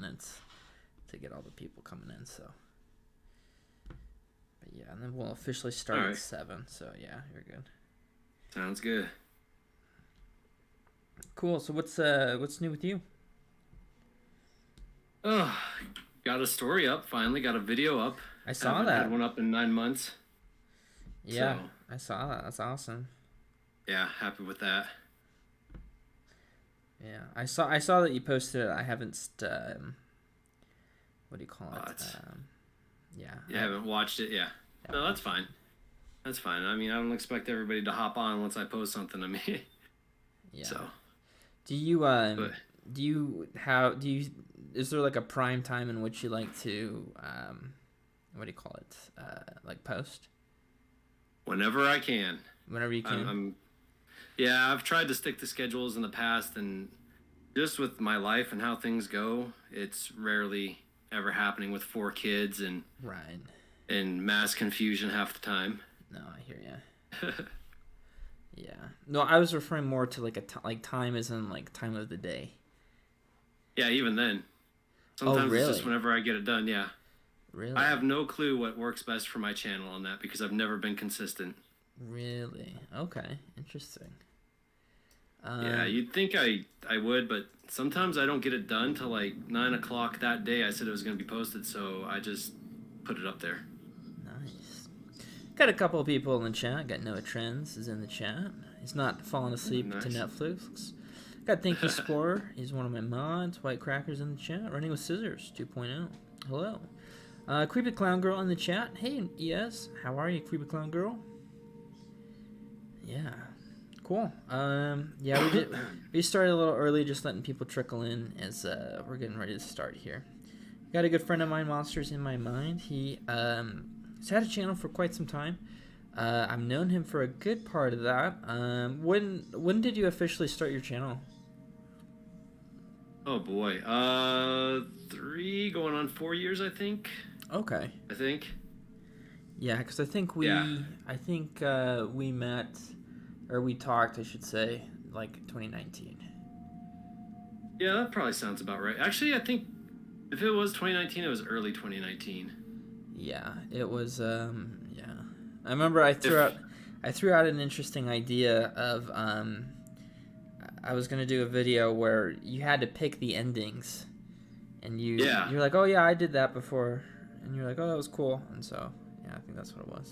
minutes to get all the people coming in. So, but yeah, and then we'll officially start at 7. So yeah, you're good. Sounds good. Cool. So what's new with you? Oh, got a story up. Finally, got a video up. I saw Haven't that. had one up in 9 months. Yeah, so, I saw that. That's awesome. Yeah, happy with that. Yeah, I saw that you posted it. I haven't. What do you call it? Yeah. You haven't watched it, yeah. No, that's fine. That's fine. I mean, I don't expect everybody to hop on once I post something to me. Yeah. So. Do you is there like a prime time in which you like to what do you call it? Like post? Whenever I can. Whenever you can. Yeah, I've tried to stick to schedules in the past, and just with my life and how things go, it's rarely ever happening with 4 kids and mass confusion half the time. No, I hear ya. Yeah. No, I was referring more to like time as in like time of the day. Yeah, even then. Sometimes it's just whenever I get it done, yeah. Really? I have no clue what works best for my channel on that because I've never been consistent. Really? Okay. Interesting. Yeah, you'd think I would, but sometimes I don't get it done till like 9 o'clock that day I said it was going to be posted, so I just put it up there. Nice. Got a couple of people in the chat. Got Noah Trends is in the chat. He's not falling asleep to Netflix. Got Thank You Explorer. He's one of my mods. White Crackers in the chat. Running with Scissors 2.0. Hello. Creepy Clown Girl in the chat. Hey, ES. How are you, Creepy Clown Girl? Yeah. Cool. Yeah, we started a little early, just letting people trickle in as we're getting ready to start here. Got a good friend of mine, Monsters in My Mind. He's had a channel for quite some time. I've known him for a good part of that. When did you officially start your channel? Oh boy, 3 going on 4 years, I think. Okay. I think. Yeah, because I think we met, or we talked, I should say, like 2019. Yeah, that probably sounds about right. Actually, I think if it was 2019, it was early 2019. Yeah, it was. Yeah, I remember I threw out an interesting idea of I was gonna do a video where you had to pick the endings, and you're like, oh yeah, I did that before, and you're like, oh, that was cool, and so yeah, I think that's what it was.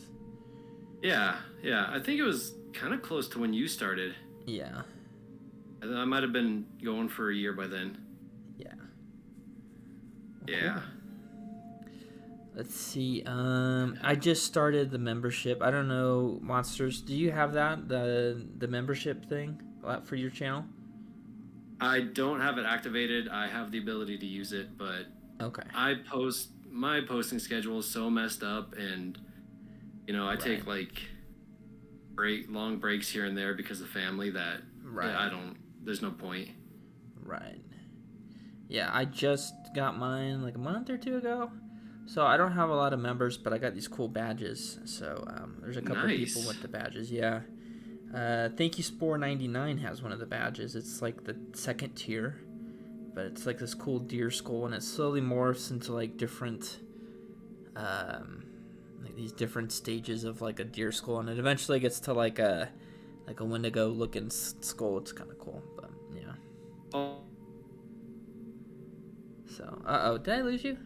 Yeah, I think it was kind of close to when you started. Yeah. I might have been going for a year by then. Yeah. Yeah. Cool. Let's see. I just started the membership. I don't know, Monsters. Do you have that the membership thing for your channel? I don't have it activated. I have the ability to use it, but okay. My posting schedule is so messed up, and I take like long breaks here and there because of family that there's no point. Right. Yeah, I just got mine like a month or 2 ago. So I don't have a lot of members, but I got these cool badges. So there's a couple of people with the badges. Yeah. Thank You Spore 99 has one of the badges. It's like the 2nd tier, but it's like this cool deer skull, and it slowly morphs into like different, like these different stages of like a deer skull, and it eventually gets to like a Wendigo looking skull. It's kind of cool, but yeah. Oh. So, did I lose you?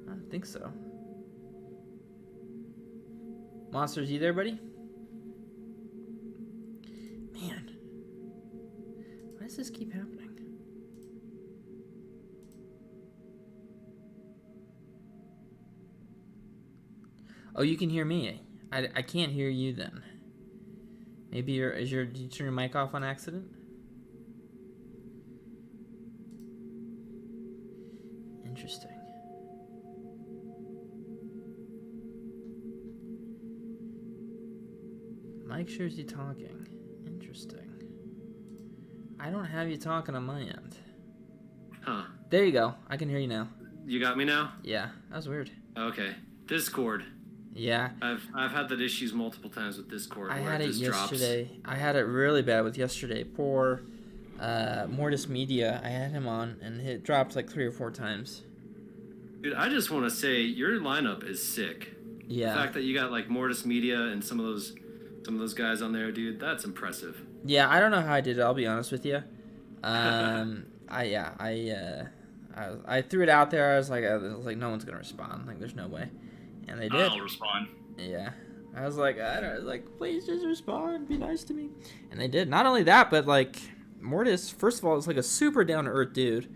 I don't think so. Monsters, you there, buddy? Man. Why does this keep happening? Oh, you can hear me. I can't hear you then. Maybe did you turn your mic off on accident? Interesting. Mike shows you talking. Interesting. I don't have you talking on my end. Huh. There you go. I can hear you now. You got me now? Yeah, that was weird. Okay. Discord. Yeah. I've had that issues multiple times with Discord. I had it yesterday. I had it really bad with yesterday. Poor Mortis Media. I had him on, and it dropped like 3 or 4 times. Dude, I just want to say your lineup is sick. Yeah. The fact that you got like Mortis Media and some of those guys on there, dude, that's impressive. Yeah, I don't know how I did it. I'll be honest with you. I threw it out there. I was like, no one's gonna respond. Like, there's no way, and they did. I'll respond. Yeah, I was like, please just respond. Be nice to me, and they did. Not only that, but like Mortis. First of all, it's like a super down to earth dude.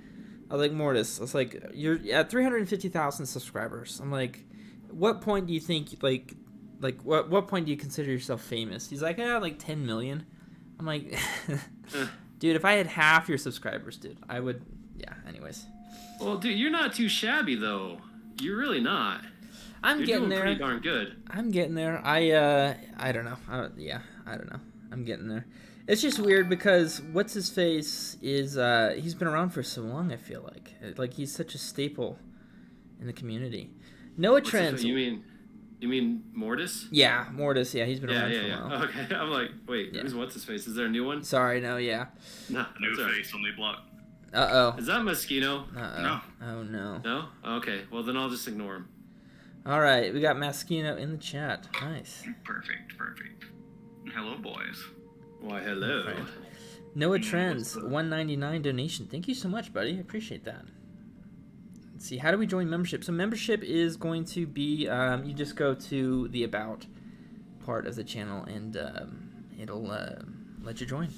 I was like, Mortis. It's like you're at 350,000 subscribers. I'm like, what point do you think what point do you consider yourself famous? He's like, like 10 million. I'm like, dude, if I had half your subscribers, dude, I would. Yeah. Anyways. Well, dude, you're not too shabby though. You're really not. You're getting doing there. Pretty darn good. I'm getting there. I don't know. I don't know. I'm getting there. It's just weird because what's his face is he's been around for so long. I feel like he's such a staple in the community. Noah Trent. You mean Mortis? Yeah, Mortis. Yeah, he's been around for a while. Okay, I'm like, wait, what's his face? Is there a new one? Sorry, no, yeah. No, new face on the block. Uh-oh. Is that Maskino? Uh-oh. No. Oh, no. No? Okay, well then I'll just ignore him. All right, we got Maskino in the chat. Nice. Perfect. Hello, boys. Why, hello. Right. Noah Trends, $1.99 donation. Thank you so much, buddy. I appreciate that. Let's see, how do we join membership? So membership is going to be, you just go to the About part of the channel, and it'll let you join.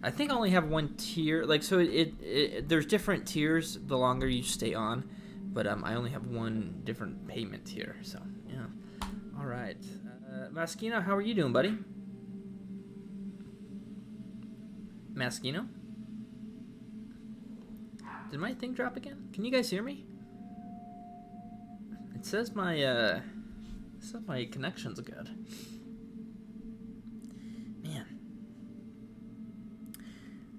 I think I only have one tier. Like, so there's different tiers the longer you stay on, but I only have one different payment tier. So yeah. All right, Maskino, how are you doing, buddy? Maskino? Did my thing drop again? Can you guys hear me? It says my connection's good. Man.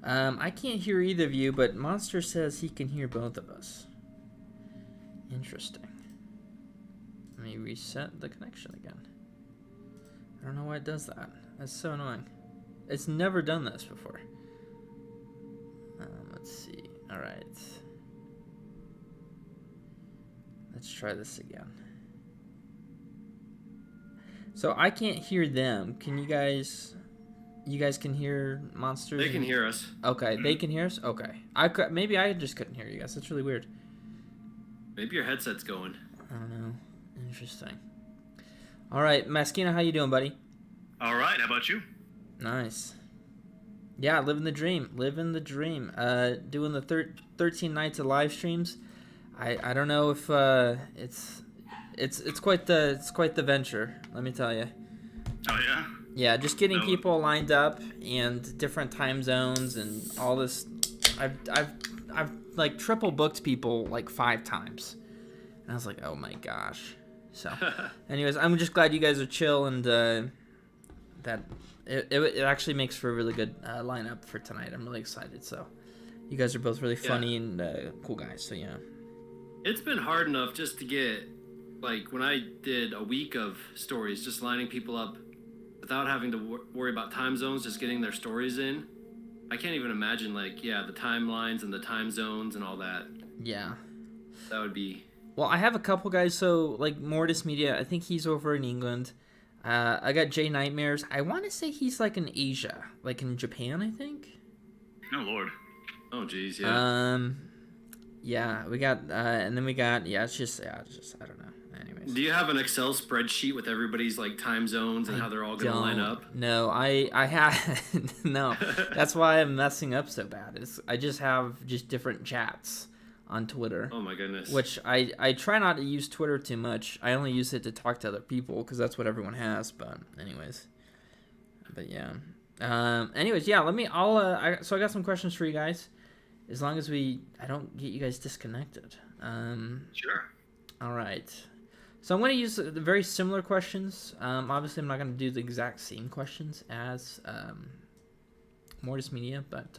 I can't hear either of you, but Monster says he can hear both of us. Interesting. Let me reset the connection again. I don't know why it does that. That's so annoying. It's never done this before. Let's see. All right. Let's try this again. So I can't hear them. Can you guys? You guys can hear Monsters? They can hear us. Okay, they can hear us? Okay. Maybe I just couldn't hear you guys. That's really weird. Maybe your headset's going. I don't know. Interesting. All right, Maskino, how you doing, buddy? All right, how about you? Nice. Yeah, living the dream. Living the dream. Doing the 13 nights of live streams. I don't know if it's quite the venture, let me tell you. Oh yeah. Yeah, just getting people lined up and different time zones and all this. I've like triple booked people like 5 times, and I was like, oh my gosh. So, anyways, I'm just glad you guys are chill and that it actually makes for a really good lineup for tonight. I'm really excited. So, you guys are both really funny and cool guys. So yeah. It's been hard enough just to get, like, when I did a week of stories, just lining people up without having to worry about time zones, just getting their stories in. I can't even imagine, like, the timelines and the time zones and all that. Yeah. That would be... Well, I have a couple guys, so, like, Mortis Media, I think he's over in England. I got Jay Nightmares. I want to say he's, like, in Asia. Like, in Japan, I think. Oh, Lord. Oh, geez, yeah. Yeah, we got, and then we got, it's just, I don't know. Anyways. Do you have an Excel spreadsheet with everybody's, like, time zones and how they're all going to line up? No, I have, no. That's why I'm messing up so bad. I just have just different chats on Twitter. Oh, my goodness. Which I try not to use Twitter too much. I only use it to talk to other people because that's what everyone has, but anyways. But, yeah. Anyways, yeah, so I got some questions for you guys. As long as I don't get you guys disconnected. Sure. All right. So I'm going to use the very similar questions. Obviously, I'm not going to do the exact same questions as Mortis Media, but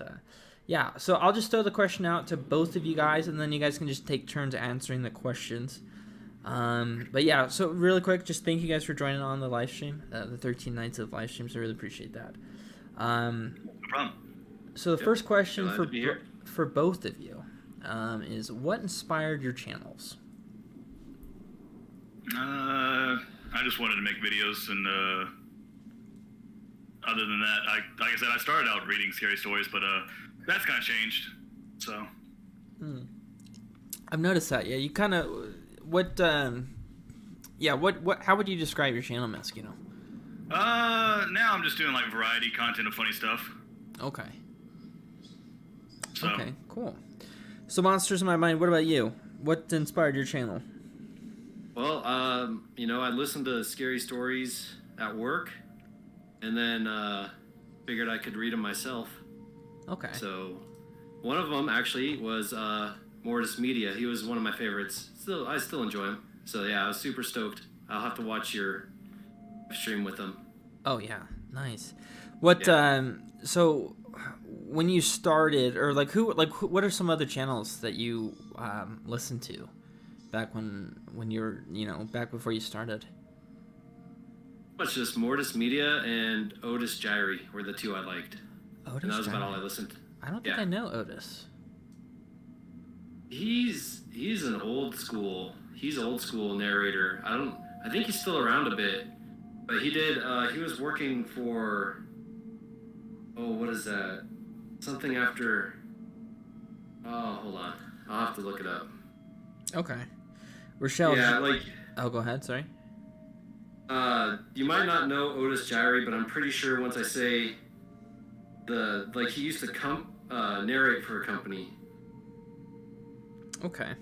yeah. So I'll just throw the question out to both of you guys, and then you guys can just take turns answering the questions. But yeah, so really quick, just thank you guys for joining on the live stream, the 13 nights of live streams. I really appreciate that. No problem. So the first question for both of you is, what inspired your channels? I just wanted to make videos, and other than that, like I said, I started out reading scary stories, but that's kind of changed. So. I've noticed that. Yeah, you kind of what? How would you describe your channel, Maskino? Now I'm just doing like variety content of funny stuff. Okay. So. Okay, cool. So, Monsters in My Mind, what about you? What inspired your channel? Well, I listened to scary stories at work, and then figured I could read them myself. Okay. So, one of them actually was Mortis Media. He was one of my favorites. I still enjoy him. So yeah, I was super stoked. I'll have to watch your stream with him. Oh yeah, nice. What? Yeah. So when you started, or what are some other channels that you listened to back when you were, back before you started? It's just Mortis Media and Otis Gyrie were the two I liked. Otis and that was Gyrie. about all I listened to. I don't think I know Otis. He's an old school narrator. I think he's still around a bit, but he was working for, what is that? Something after, hold on. I'll have to look it up. Okay. Rochelle. Yeah, oh, go ahead, sorry. You might not know Otis Gyrie, but I'm pretty sure once I say he used to narrate for a company. Okay.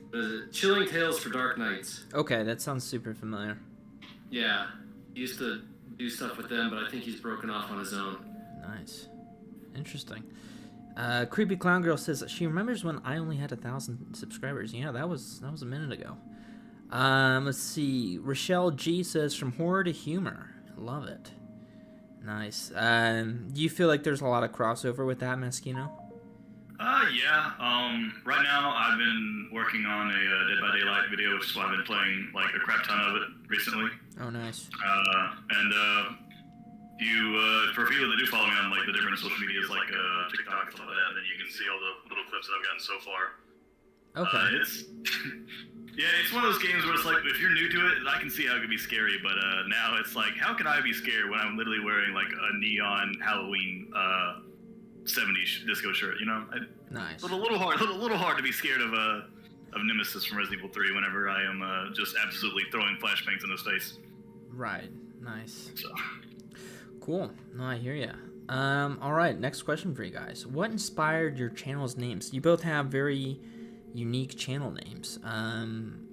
Chilling Tales for Dark Nights. Okay, that sounds super familiar. Yeah, he used to do stuff with them, but I think he's broken off on his own. Nice. Interesting. Creepy Clown Girl says she remembers when I only had 1,000 subscribers. Yeah, that was a minute ago. Let's see. Rochelle G says from horror to humor. Love it. Nice. Do you feel like there's a lot of crossover with that, Maskino? Yeah. Right now I've been working on a Dead by Daylight video, which is why I've been playing like a crap ton of it recently. Oh, nice. For people that do follow me on like the different social medias like TikTok and stuff like that, then you can see all the little clips that I've gotten so far. Okay. It's one of those games where it's like, if you're new to it, I can see how it could be scary, but now it's like, how can I be scared when I'm literally wearing like a neon Halloween 70s disco shirt, Nice. It's a little hard to be scared of Nemesis from Resident Evil 3 whenever I am just absolutely throwing flashbangs in his face. Right. Nice. So. Cool. No, I hear ya. All right, next question for you guys. What inspired your channel's names? You both have very unique channel names.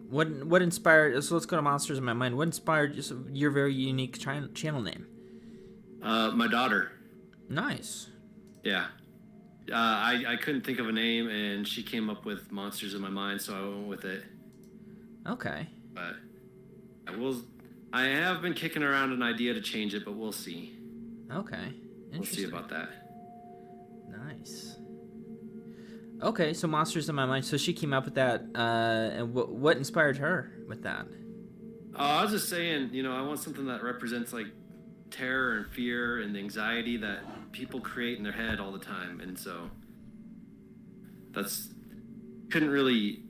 What inspired? So let's go to Monsters in My Mind. What inspired your very unique channel name? My daughter. Nice. Yeah. I couldn't think of a name, and she came up with Monsters in My Mind, so I went with it. Okay. But I have been kicking around an idea to change it, but we'll see. Okay. We'll see about that. Nice. Okay, so Monsters in My Mind. So she came up with that, and what inspired her with that? I was just saying, I want something that represents like terror and fear and anxiety that people create in their head all the time, and so couldn't really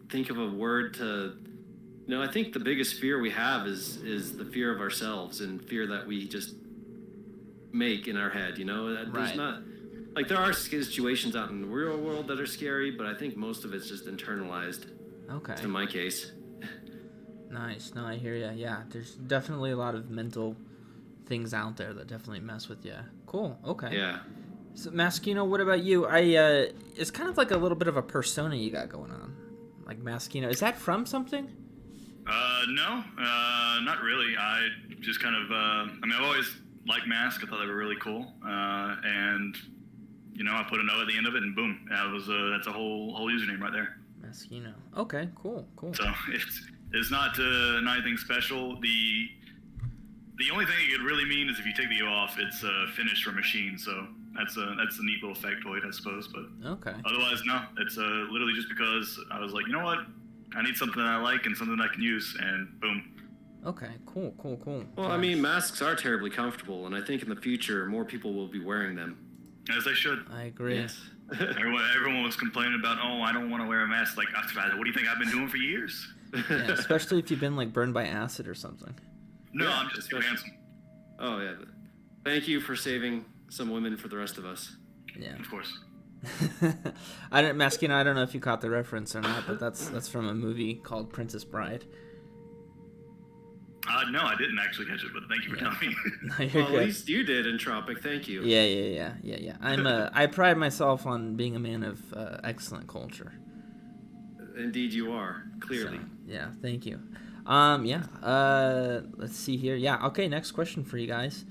think of a word to. I think the biggest fear we have is the fear of ourselves and fear that we just make in our head. There's right. not there are situations out in the real world that are scary, but I think most of it's just internalized. Okay. In my case. Nice. No, I hear ya. Yeah, there's definitely a lot of mental things out there that definitely mess with you. Cool. Okay. Yeah. So Maskino, what about you? It's kind of like a little bit of a persona you got going on, like Maskino. Is that from something? No, not really. I just kind of, I've always liked masks. I thought they were really cool. And, I put an O at the end of it and boom. That's a whole username right there. Maskino. Okay, cool. So it's not anything special. The only thing it could really mean is if you take the O off, it's finished for machine. So that's a neat little factoid, I suppose. But okay. Otherwise, no. It's literally just because I was like, you know what? I need something that I like and something I can use, and boom. Okay, cool. Well, masks are terribly comfortable, and I think in the future more people will be wearing them. As they should. I agree. Yes. Everyone was complaining about, oh, I don't want to wear a mask. Like, what do you think I've been doing for years? Yeah, especially if you've been like burned by acid or something. No, yeah, I'm just too handsome. Oh yeah. Thank you for saving some women for the rest of us. Yeah, of course. Maskino, I don't know if you caught the reference or not, but that's from a movie called Princess Bride. No, I didn't actually catch it, but thank you for telling me. No, well, at least you did, Entropic. Thank you. Yeah. I pride myself on being a man of excellent culture. Indeed, you are. Clearly. So, yeah. Thank you. Let's see here. Yeah. Okay. Next question for you guys.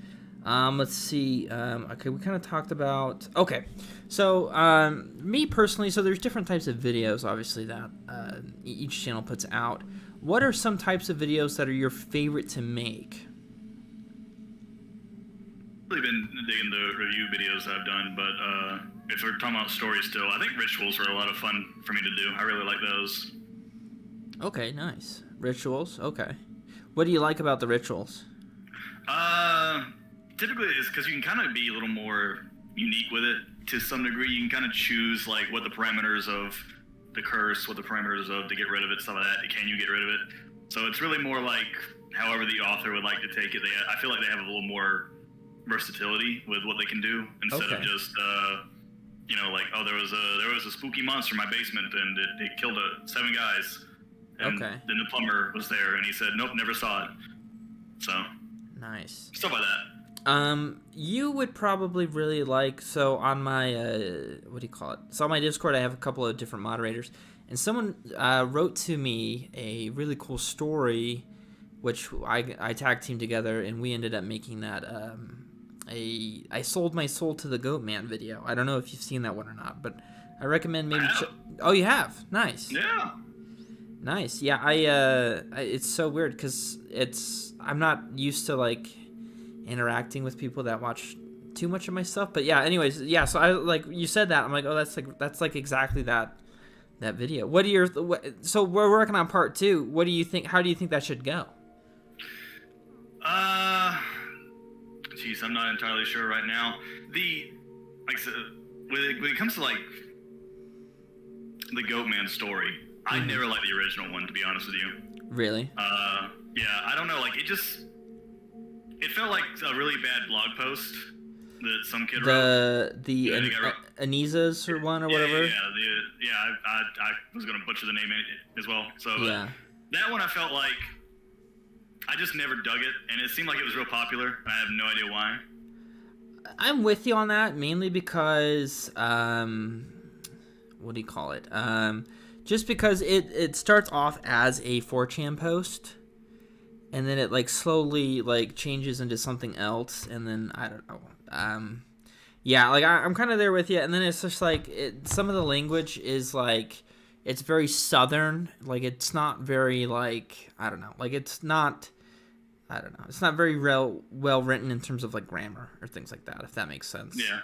Let's see. Okay, we kind of talked about. Okay, so me personally, so there's different types of videos, obviously, that each channel puts out. What are some types of videos that are your favorite to make? I've really been digging the review videos I've done, but if we're talking about stories still, I think rituals were a lot of fun for me to do. I really like those. Okay, nice. Rituals, okay. What do you like about the rituals? Typically it's because you can kind of be a little more unique with it to some degree. You can kind of choose like what the parameters of the curse, what the parameters of to get rid of it, stuff like that. Can you get rid of it? So it's really more like however the author would like to take it. I feel like they have a little more versatility with what they can do instead of just like, oh, there was a spooky monster in my basement and it killed 7 guys. And then the plumber was there and he said, nope, never saw it. So nice stuff like that. You would probably really like, so on my, what do you call it? So on my Discord, I have a couple of different moderators, and someone wrote to me a really cool story, which I tag teamed together, and we ended up making that, I sold my soul to the Goat Man video. I don't know if you've seen that one or not, but I recommend maybe. Oh, you have? Nice. Yeah. Nice. Yeah, it's so weird because I'm not used to like interacting with people that watch too much of my stuff, but yeah, anyways, yeah, so I like you said that, I'm like, oh, that's like exactly that video. What are your so we're working on part 2. What do you think, how do you think that should go? Geez, I'm not entirely sure right now. Like I said, when it comes to like the Goat Man story, I never liked the original one, to be honest with you. Really? Yeah, I don't know, like it felt like a really bad blog post that some kid wrote. The Anisa's or one or whatever? I was going to butcher the name as well. So yeah. That one I felt like I just never dug it, and it seemed like it was real popular, and I have no idea why. I'm with you on that, mainly because, what do you call it? Just because it starts off as a 4chan post, and then it like slowly like changes into something else, and then I don't know. Yeah, like I'm kind of there with you, and then it's just like some of the language is like it's very southern, like it's not very like I don't know, like it's not very well written in terms of like grammar or things like that, if that makes sense. Yeah.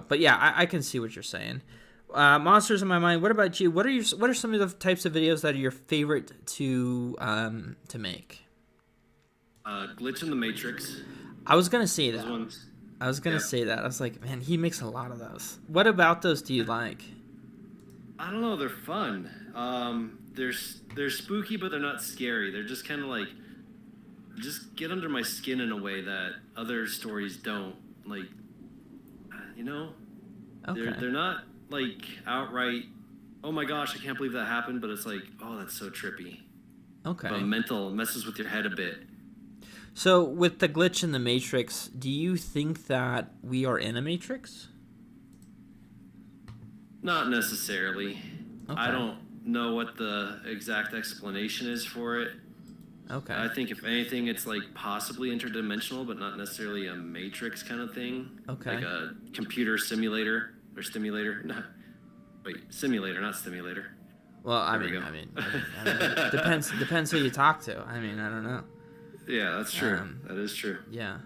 But yeah, I can see what you're saying. Monsters in my mind. What about you? What are some of the types of videos that are your favorite to make? Glitch in the Matrix. I was gonna say that. I was like, man, he makes a lot of those. What about those do you like? I don't know. They're fun. They're spooky, but they're not scary. They're just kind of like, just get under my skin in a way that other stories don't. Like, Okay. They're not like outright, oh my gosh, I can't believe that happened, but it's like, oh, that's so trippy. Okay. But messes with your head a bit. So with the glitch in the Matrix, do you think that we are in a Matrix? Not necessarily. Okay. I don't know what the exact explanation is for it. Okay. I think if anything, it's like possibly interdimensional, but not necessarily a Matrix kind of thing. Okay. Like a computer simulator or stimulator. No, wait, simulator, not stimulator. Well, I mean, depends who you talk to. I mean, I don't know. Yeah, that's true. That is true. Yeah.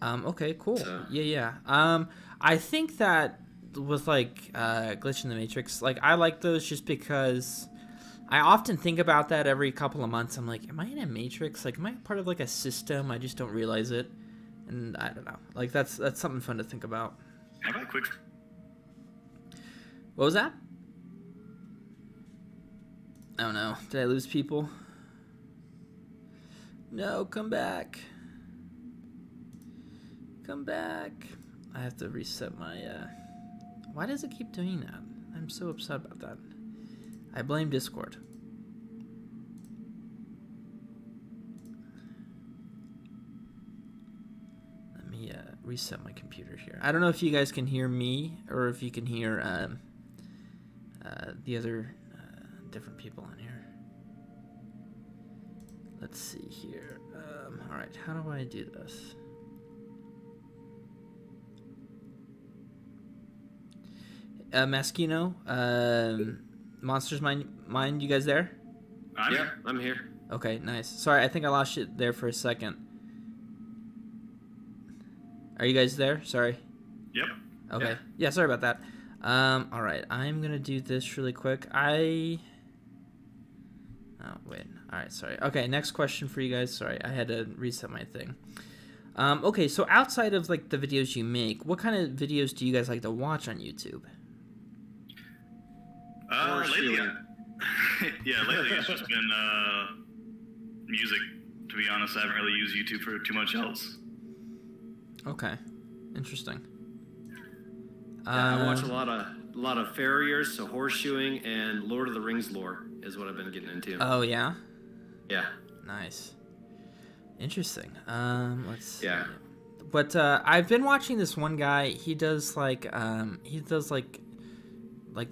Okay, cool. So. Yeah. I think that with like Glitch in the Matrix, like I like those just because I often think about that every couple of months. I'm like, am I in a Matrix? Like, am I part of like a system? I just don't realize it. And I don't know. Like, that's something fun to think about. How about quick? What was that? Oh no. Did I lose people? No, come back. Come back. I have to reset my, Why does it keep doing that? I'm so upset about that. I blame Discord. Let me, reset my computer here. I don't know if you guys can hear me or if you can hear, the other, different people in here. Let's see here. Alright, how do I do this? Maskino, Monsters Mind, you guys there? I'm here. Okay, nice. Sorry, I think I lost you there for a second. Are you guys there? Sorry. Yep. Okay. Yeah, sorry about that. Alright, I'm gonna do this really quick. Oh, wait. Alright, sorry. Okay, next question for you guys. Sorry, I had to reset my thing. Okay, so outside of, like, the videos you make, what kind of videos do you guys like to watch on YouTube? Lately, lately it's just been music. To be honest, I haven't really used YouTube for too much else. Okay, interesting. I watch a lot of farriers, so horseshoeing and Lord of the Rings lore is what I've been getting into. Oh yeah. Yeah. Nice. Interesting. Let's see. Yeah. But I've been watching this one guy. He does like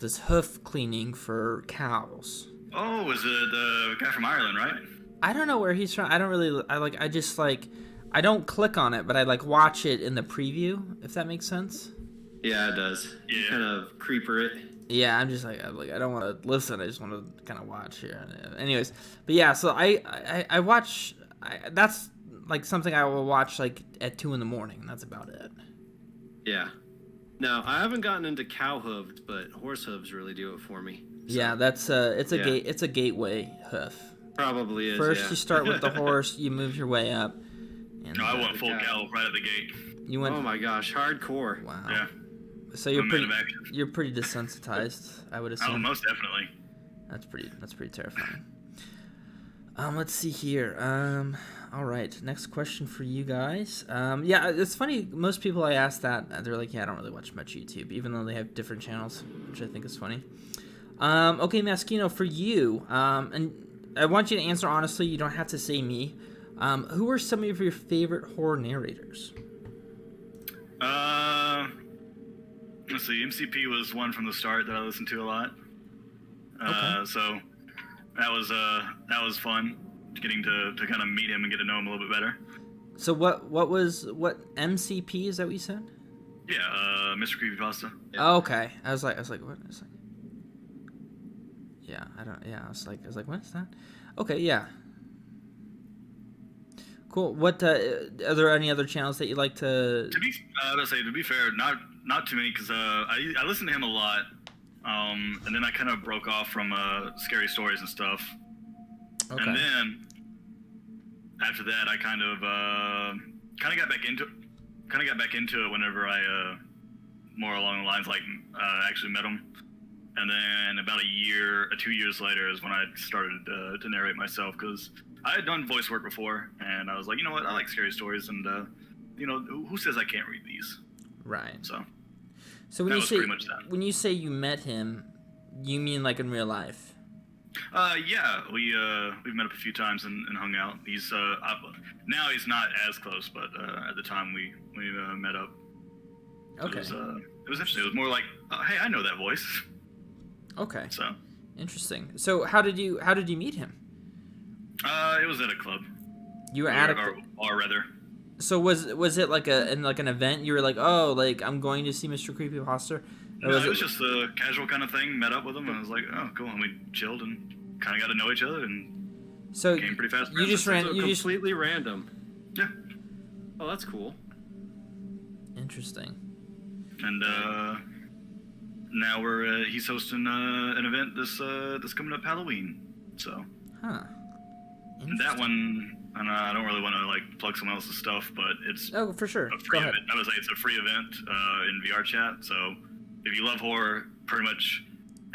this hoof cleaning for cows. Oh, is it the guy from Ireland, right? I don't know where he's from. I don't click on it, but I like watch it in the preview, if that makes sense. Yeah, it does. Yeah. Kind of creeper it. Yeah, I'm like I don't want to listen. I just want to kind of watch here. Anyways, but yeah, so I watch. That's like something I will watch like at 2 a.m. That's about it. Yeah. No, I haven't gotten into cow hooves, but horse hooves really do it for me. So. Yeah, that's it's a gateway hoof. Probably is. First, you start with the horse, you move your way up. And, I went full gallop right at the gate. You went. Oh my gosh, hardcore! Wow. Yeah. So you're pretty desensitized, I would assume. Oh, most definitely. That's pretty terrifying. Let's see here. All right, next question for you guys. Yeah, it's funny. Most people I ask that, they're like, yeah, I don't really watch much YouTube, even though they have different channels, which I think is funny. Okay, Maskino, for you, and I want you to answer honestly. You don't have to say me. Who are some of your favorite horror narrators? Let's see. MCP was one from the start that I listened to a lot. Okay. So that was fun. Getting to kind of meet him and get to know him a little bit better. So what MCP, is that what you said? Yeah, Mr. Creepypasta. Yeah. Oh, okay. I was like, what? Yeah, I was like, what is that? Okay, yeah. Cool. What are there any other channels that you like to? To be fair, not too many, because I listened to him a lot, and then I kind of broke off from scary stories and stuff. Okay. And then after that, I kind of got back into it whenever I more along the lines like actually met him. And then about 2 years later is when I started to narrate myself, because I had done voice work before, and I was like, you know what, I like scary stories, and who says I can't read these? Right. So when you say you met him, you mean like in real life? Yeah, we've met up a few times and hung out. He's now he's not as close, but at the time we met up. Okay. It was interesting. It was more like, hey, I know that voice. Okay. So interesting. So how did you meet him? It was at a club. You were at a bar, rather. So was it like an event? You were like, oh, like I'm going to see Mr. Creepypasta? No, it was just a casual kind of thing. Met up with him, and I was like, oh, cool. And we chilled and kind of got to know each other, and so came pretty fast. You just ran. Completely random. Yeah. Oh, that's cool. Interesting. And now he's hosting an event this coming up Halloween. So. Huh. And that one, and I don't really want to like plug someone else's stuff, but it's for sure. a free event. I would say it's a free event in VR chat. So if you love horror, pretty much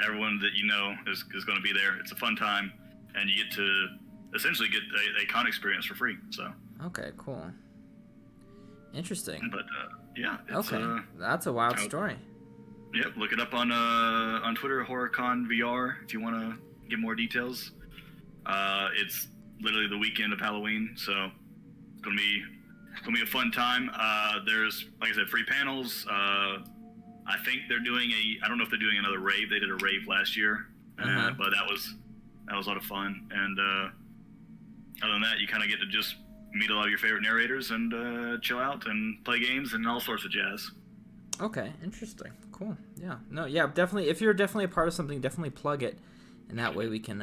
everyone that you know is going to be there. It's a fun time, and you get to essentially get a con experience for free. So okay, cool, interesting. But yeah, that's a wild story. Yep, look it up on Twitter, HorrorCon VR, if you want to get more details. It's literally the weekend of Halloween, so it's gonna be a fun time. There's, like I said, free panels. I think they're doing I don't know if they're doing another rave. They did a rave last year, but that was a lot of fun. And other than that, you kind of get to just meet a lot of your favorite narrators and chill out and play games and all sorts of jazz. Okay, interesting, cool. Yeah, definitely. If you're definitely a part of something, definitely plug it, and that way we can,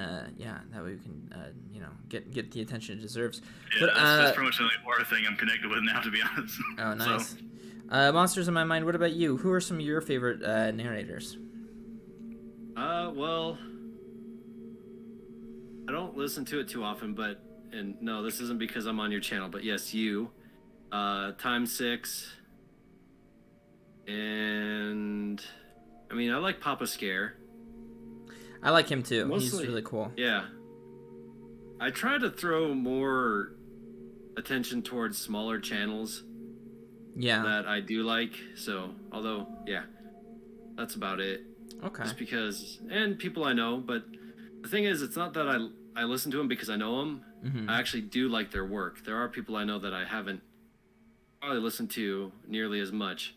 get the attention it deserves. Yeah, but, that's pretty much the only horror thing I'm connected with now, to be honest. Oh, nice. So. Monsters in My Mind. What about you? Who are some of your favorite narrators? Well, I don't listen to it too often, and no, this isn't because I'm on your channel, but yes, you, Time6, and I mean, I like Papa Scare. I like him too. Mostly, he's really cool. Yeah. I try to throw more attention towards smaller channels. Yeah. That I do like. So, although, yeah, that's about it. Okay. Just because, and people I know, but the thing is, it's not that I listen to them because I know them. Mm-hmm. I actually do like their work. There are people I know that I haven't probably listened to nearly as much.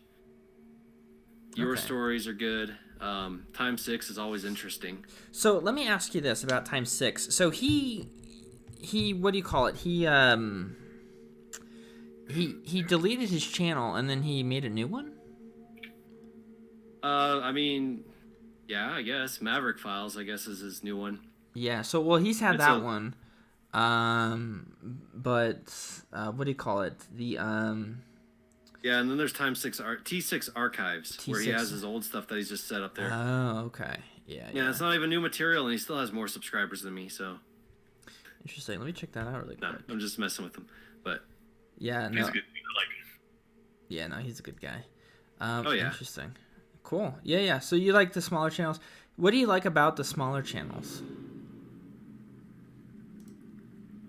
Your stories are good. Time6 is always interesting. So let me ask you this about Time6. So he what do you call it? He deleted his channel and then he made a new one? I mean, yeah, I guess Maverick Files, I guess, is his new one. Yeah. So he's had that one. But what do you call it? The Yeah, and then there's T6 Archives, where he has his old stuff that he's just set up there. Oh, okay. Yeah, it's not even new material, and he still has more subscribers than me, so... Interesting. Let me check that out really quick. Nah, I'm just messing with him, but... Yeah, no. He's a good, I like him. Yeah, no, he's a good guy. yeah. Interesting. Cool. Yeah. So you like the smaller channels. What do you like about the smaller channels?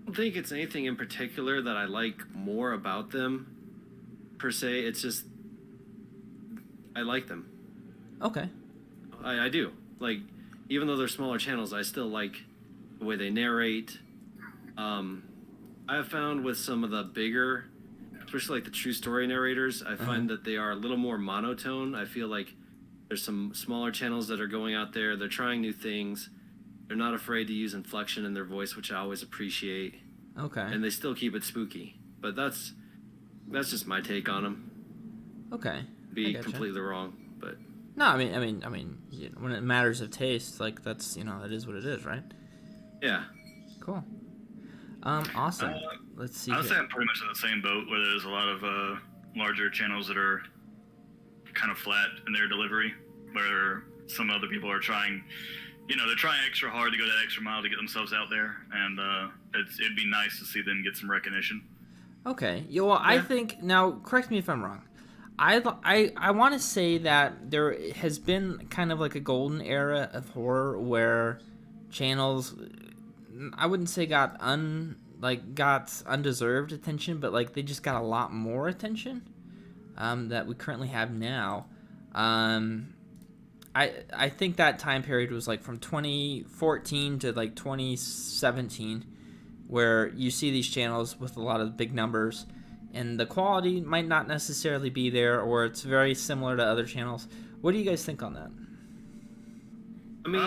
I don't think it's anything in particular that I like more about them. Per se, it's just I like them. Okay. I do. Like, even though they're smaller channels, I still like the way they narrate. I have found with some of the bigger, especially like the true story narrators, I find that they are a little more monotone. I feel like there's some smaller channels that are going out there. They're trying new things. They're not afraid to use inflection in their voice, which I always appreciate. Okay. And they still keep it spooky. But that's just my take on them. Okay. Be completely wrong, but no, I mean, you know, when it matters of taste, like that's that is what it is, right? Yeah. Cool. Awesome. Let's see. I would say I'm pretty much in the same boat where there's a lot of larger channels that are kind of flat in their delivery, where some other people are trying, they're trying extra hard to go that extra mile to get themselves out there, and it'd be nice to see them get some recognition. Okay. Yeah, well, I think now. Correct me if I'm wrong. I want to say that there has been kind of like a golden era of horror where channels, I wouldn't say got undeserved attention, but like they just got a lot more attention that we currently have now. I think that time period was like from 2014 to like 2017, where you see these channels with a lot of big numbers, and the quality might not necessarily be there, or it's very similar to other channels. What do you guys think on that? I mean,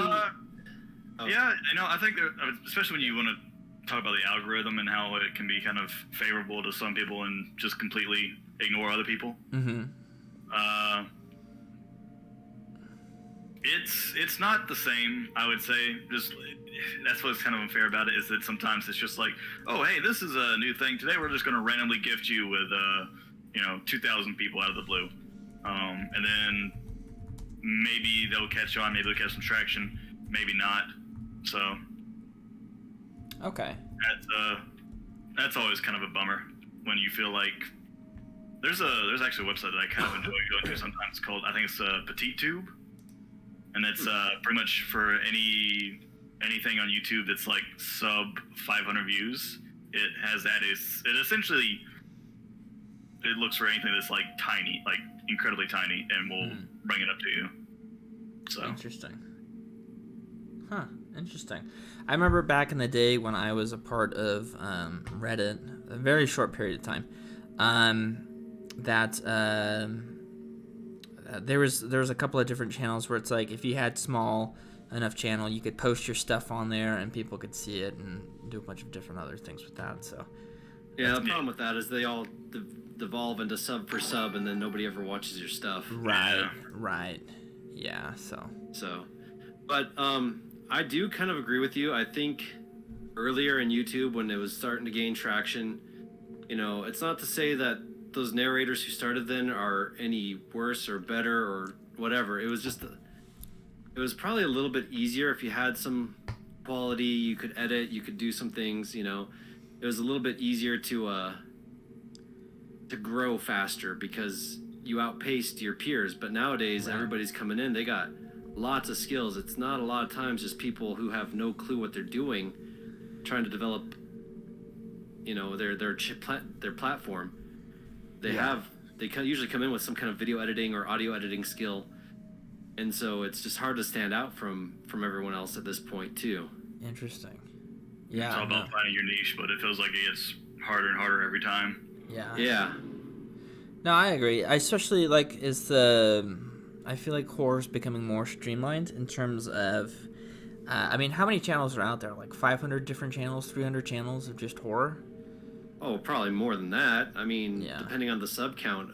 yeah, I think especially when you want to talk about the algorithm and how it can be kind of favorable to some people and just completely ignore other people. Mm-hmm. It's not the same, I would say. Just that's what's kind of unfair about it, is that sometimes it's just like, oh, hey, this is a new thing. Today we're just going to randomly gift you with, 2,000 people out of the blue. And then maybe they'll catch on, maybe they'll catch some traction, maybe not. So. Okay. that's always kind of a bummer when you feel like there's actually a website that I kind of enjoy going to sometimes. It's called, I think it's Petite Tube, and it's pretty much for anything on YouTube that's like sub 500 views. It has that is it essentially it looks for anything that's like tiny, like incredibly tiny, and will bring it up to you. So interesting. Huh. Interesting. I remember back in the day when I was a part of Reddit, a very short period of time, that there was a couple of different channels where it's like if you had small enough channel, you could post your stuff on there and people could see it and do a bunch of different other things with that. So yeah, the problem with that is they all devolve into sub for sub, and then nobody ever watches your stuff. Right. Yeah. So, but I do kind of agree with you. I think earlier in YouTube when it was starting to gain traction, it's not to say that those narrators who started then are any worse or better or whatever. It was just, it was probably a little bit easier if you had some quality, you could edit, you could do some things, it was a little bit easier to grow faster because you outpaced your peers. But nowadays, everybody's coming in, they got lots of skills. It's not a lot of times just people who have no clue what they're doing trying to develop their platform. They usually come in with some kind of video editing or audio editing skill, and so it's just hard to stand out from everyone else at this point too. Interesting. Yeah, it's all about finding your niche, but it feels like it gets harder and harder every time. Yeah. No, I agree. I especially I feel like horror's becoming more streamlined in terms of, how many channels are out there? Like 500 different channels, 300 channels of just horror? Oh, probably more than that. Depending on the sub count,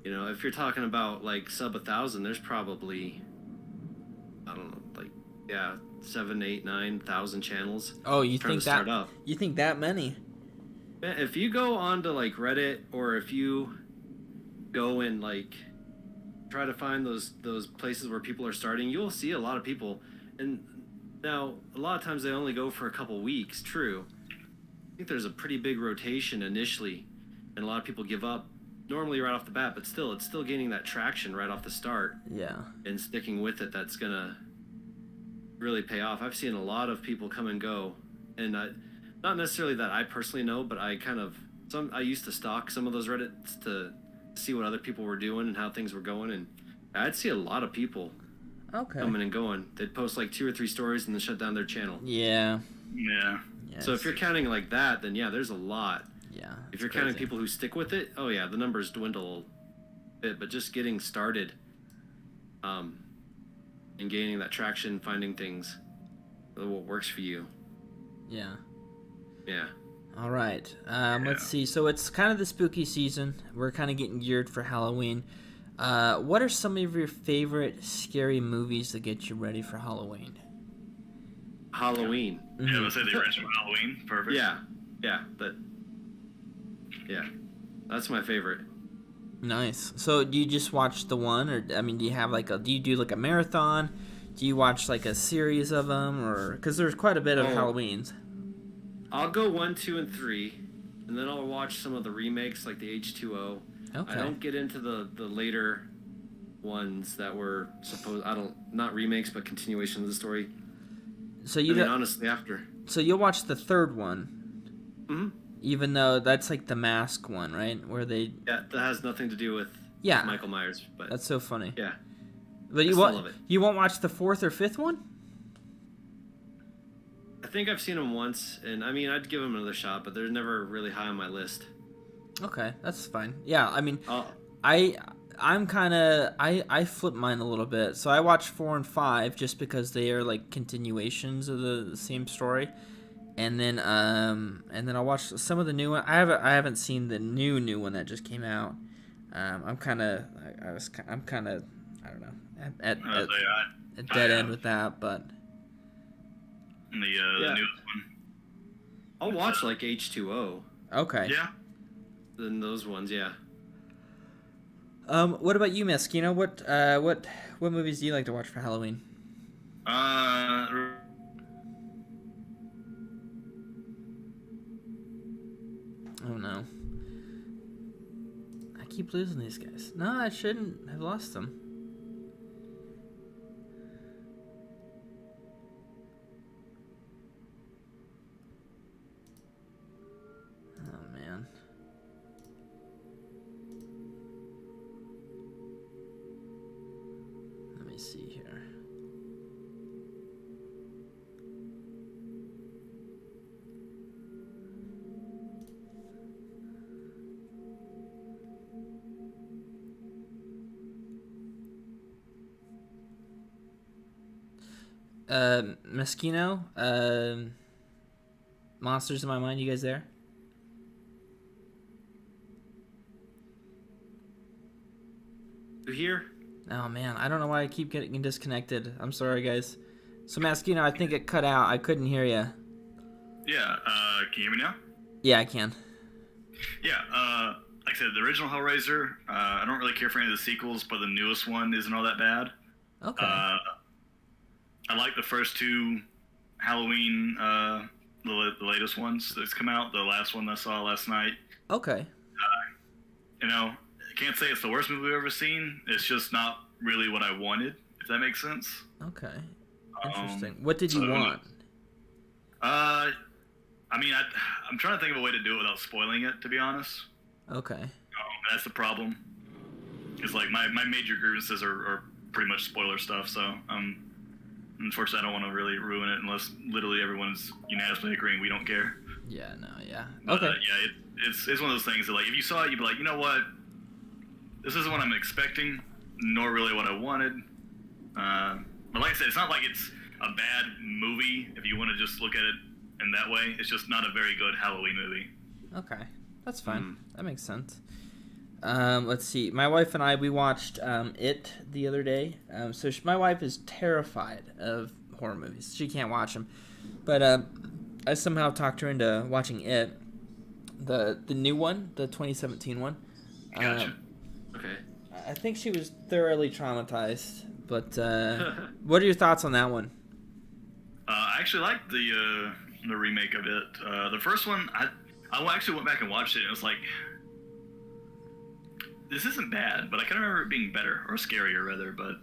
if you're talking about like sub 1,000, there's probably, I don't know, 7, 8, 9,000 channels. Oh, you think that many? If you go onto like Reddit, or if you go and like try to find those places where people are starting, you'll see a lot of people. And now a lot of times they only go for a couple weeks. True. I think there's a pretty big rotation initially, and a lot of people give up normally right off the bat, but still, it's still gaining that traction right off the start. Yeah. And sticking with it, that's gonna really pay off. I've seen a lot of people come and go, and not necessarily that I personally know, but I used to stalk some of those Reddits to see what other people were doing and how things were going, and I'd see a lot of people coming and going. They'd post like 2 or 3 stories and then shut down their channel. Yeah. So if you're counting like that, then there's a lot. Yeah. If you're counting people who stick with it, the numbers dwindle a bit. But just getting started, and gaining that traction, finding things, what works for you. Yeah. Yeah. All right. Let's see. So it's kind of the spooky season. We're kind of getting geared for Halloween. What are some of your favorite scary movies that get you ready for Halloween? Halloween. Yeah, let's say the original Halloween. Perfect. Yeah. That's my favorite. Nice. So do you just watch the one, or do you have do you do like a marathon? Do you watch like a series of them, or because there's quite a bit of Halloweens? I'll go 1, 2, and 3, and then I'll watch some of the remakes like the H2O. Okay. I don't get into the later ones that were not remakes but continuation of the story. So honestly, after. So you'll watch the third one. Mm-hmm. Even though that's like the mask one, right? Where they. Yeah, that has nothing to do with Michael Myers, but. That's so funny. Yeah. But you won't watch the 4th or 5th one? I think I've seen them once, and I'd give them another shot, but they're never really high on my list. Okay, that's fine. Yeah, I flip mine a little bit. So I watch 4 and 5 just because they are like continuations of the same story, and then I'll watch some of the new one. I haven't seen the new one that just came out. I'm kind of I don't know at dead end with that, but the newest one. I'll watch like H2O. Okay. Yeah. Then those ones, yeah. What about you, Maskino? What movies do you like to watch for Halloween? Oh no. I keep losing these guys. No, I shouldn't have lost them. Oh man. Let me see here. Maskino, Monsters in My Mind, you guys there? You here? Oh man, I don't know why I keep getting disconnected. I'm sorry, guys. So Maskino, I think it cut out. I couldn't hear you. Yeah, can you hear me now? Yeah, I can. Yeah, like I said, the original Hellraiser, I don't really care for any of the sequels, but the newest one isn't all that bad. Okay. I like the first two Halloween, the latest ones that's come out. The last one I saw last night. Okay. You know, I can't say it's the worst movie I've ever seen. It's just not really what I wanted, if that makes sense. Okay. Interesting. What did you want? I mean, I'm trying to think of a way to do it without spoiling it, to be honest. Okay. That's the problem. It's like my major grievances are pretty much spoiler stuff, so unfortunately, I don't want to really ruin it unless literally everyone's unanimously agreeing we don't care. Yeah, no, yeah. But, okay. It's one of those things that, like, if you saw it, you'd be like, you know what? This isn't what I'm expecting, nor really what I wanted. But like I said, it's not like it's a bad movie if you want to just look at it in that way. It's just not a very good Halloween movie. Okay, that's fine. That makes sense. Let's see. My wife and I, we watched It the other day. My wife is terrified of horror movies. She can't watch them. But I somehow talked her into watching It, the new one, the 2017 one. Gotcha. Okay. I think she was thoroughly traumatized. But what are your thoughts on that one? I actually liked the remake of It. The first one, I actually went back and watched it, and it was like, this isn't bad, but I kind of remember it being better, or scarier rather, but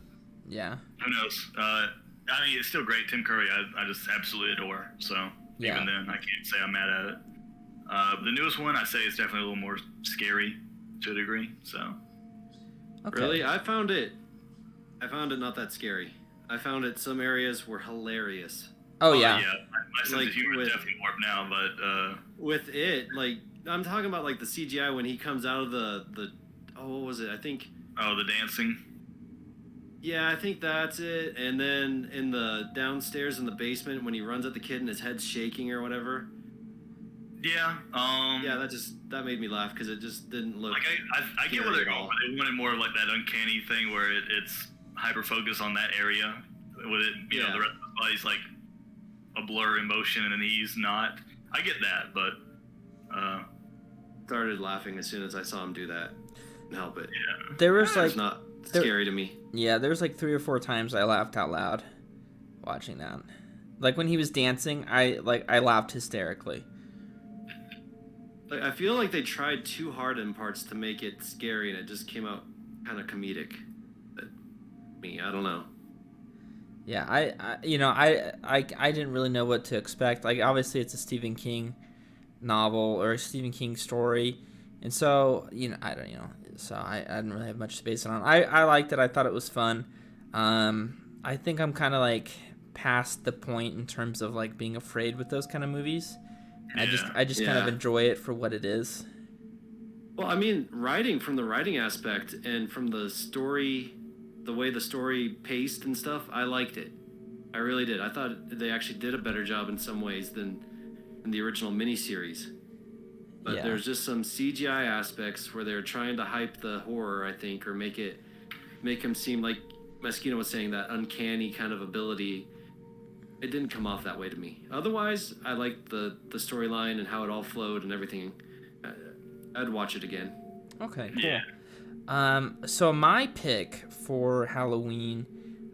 yeah, who knows? I mean, it's still great. Tim Curry, I just absolutely adore, so yeah. Even then, I can't say I'm mad at it. The newest one, I say, is definitely a little more scary to a degree, so. Okay. Really? I found it not that scary. I found it, some areas were hilarious. Oh yeah. Yeah, my sense of humor is definitely warped now, but... With It, like, I'm talking about, like, the CGI when he comes out of the what was it? I think... Oh, the dancing? Yeah, I think that's it. And then in the downstairs in the basement when he runs at the kid and his head's shaking or whatever. Yeah. Yeah, that made me laugh because it just didn't look... Like, I get where they're going, but they wanted more of, like, that uncanny thing where it's hyper-focused on that area. With it, you know, the rest of his body's, like, a blur in motion, and he's not. I get that, but... Started laughing as soon as I saw him do that. Couldn't help it. Yeah. There was, like... It's not scary to me. Yeah, there was, like, 3 or 4 times I laughed out loud watching that. Like, when he was dancing, I laughed hysterically. Like, I feel like they tried too hard in parts to make it scary, and it just came out kind of comedic. But I don't know. Yeah, I didn't really know what to expect. Like, obviously, it's a Stephen King novel or a Stephen King story, and so I didn't really have much space on it. I liked it. I thought it was fun. I think I'm kind of like past the point in terms of like being afraid with those kind of movies. Yeah. I just kind of enjoy it for what it is. Well, I mean, from the writing aspect and from the story, the way the story paced and stuff, I liked it. I really did. I thought they actually did a better job in some ways than in the original miniseries. But there's just some CGI aspects where they're trying to hype the horror, I think, or make him seem like Maskino was saying, that uncanny kind of ability. It didn't come off that way to me. Otherwise, I liked the storyline and how it all flowed and everything. I'd watch it again. Okay, cool. Yeah. So my pick for Halloween,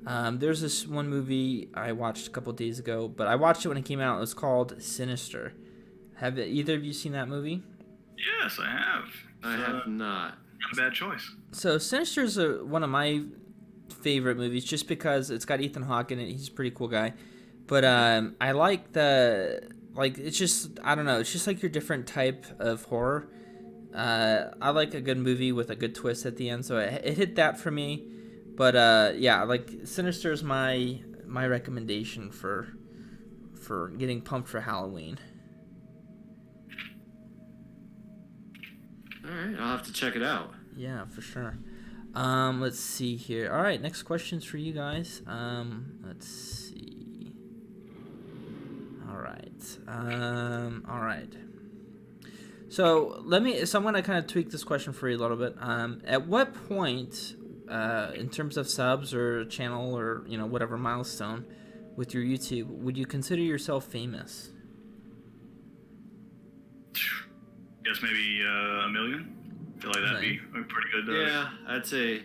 there's this one movie I watched a couple days ago, but I watched it when it came out. It was called Sinister. Have either of you seen that movie? Yes, I have. I have not. Not a bad choice. So Sinister's one of my favorite movies just because it's got Ethan Hawke in it. He's a pretty cool guy. But I like it's just, I don't know, it's just like your different type of horror. I like a good movie with a good twist at the end, so it hit that for me. But yeah, like Sinister is my recommendation for getting pumped for Halloween. All right, I'll have to check it out. Yeah, for sure. Let's see here. All right, next question's for you guys. Let's see. All right. All right. So I'm gonna kind of tweak this question for you a little bit. At what point, in terms of subs or channel or whatever milestone with your YouTube, would you consider yourself famous? Guess maybe 1 million. I feel like that'd be a pretty good. Yeah, I'd say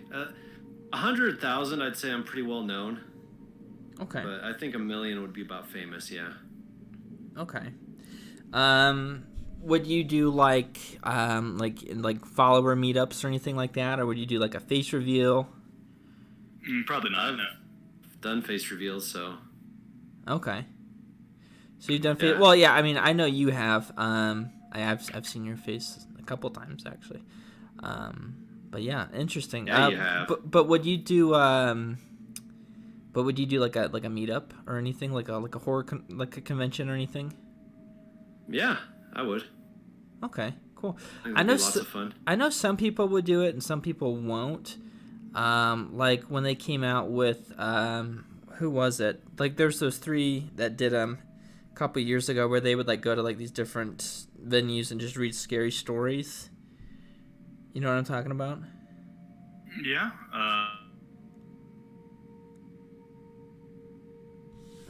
100,000. I'd say I'm pretty well known. Okay. But I think 1 million would be about famous. Yeah. Okay. Would you do like follower meetups or anything like that, or would you do like a face reveal? Probably not. No. I've done face reveals, so. Okay. So you've done face. Well, yeah. I mean, I know you have. I've seen your face a couple times actually. But yeah, interesting. Yeah, you have. But would you do like a meetup or anything, like a horror like a convention or anything? Yeah, I would. Okay, cool. I know lots of fun. I know some people would do it and some people won't. Like when they came out with who was it? Like there's those 3 that did a couple years ago where they would like go to like these different venues and just read scary stories. You know what I'm talking about? Yeah.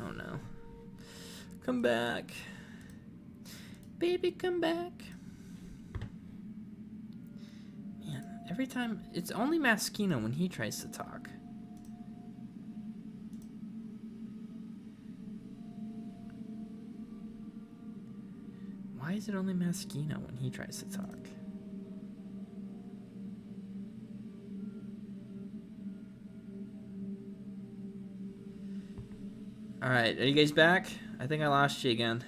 Oh no. Come back. Baby, come back. Man, every time it's only Maskino when he tries to talk. Why is it only Maskino when he tries to talk? Alright, are you guys back? I think I lost you again.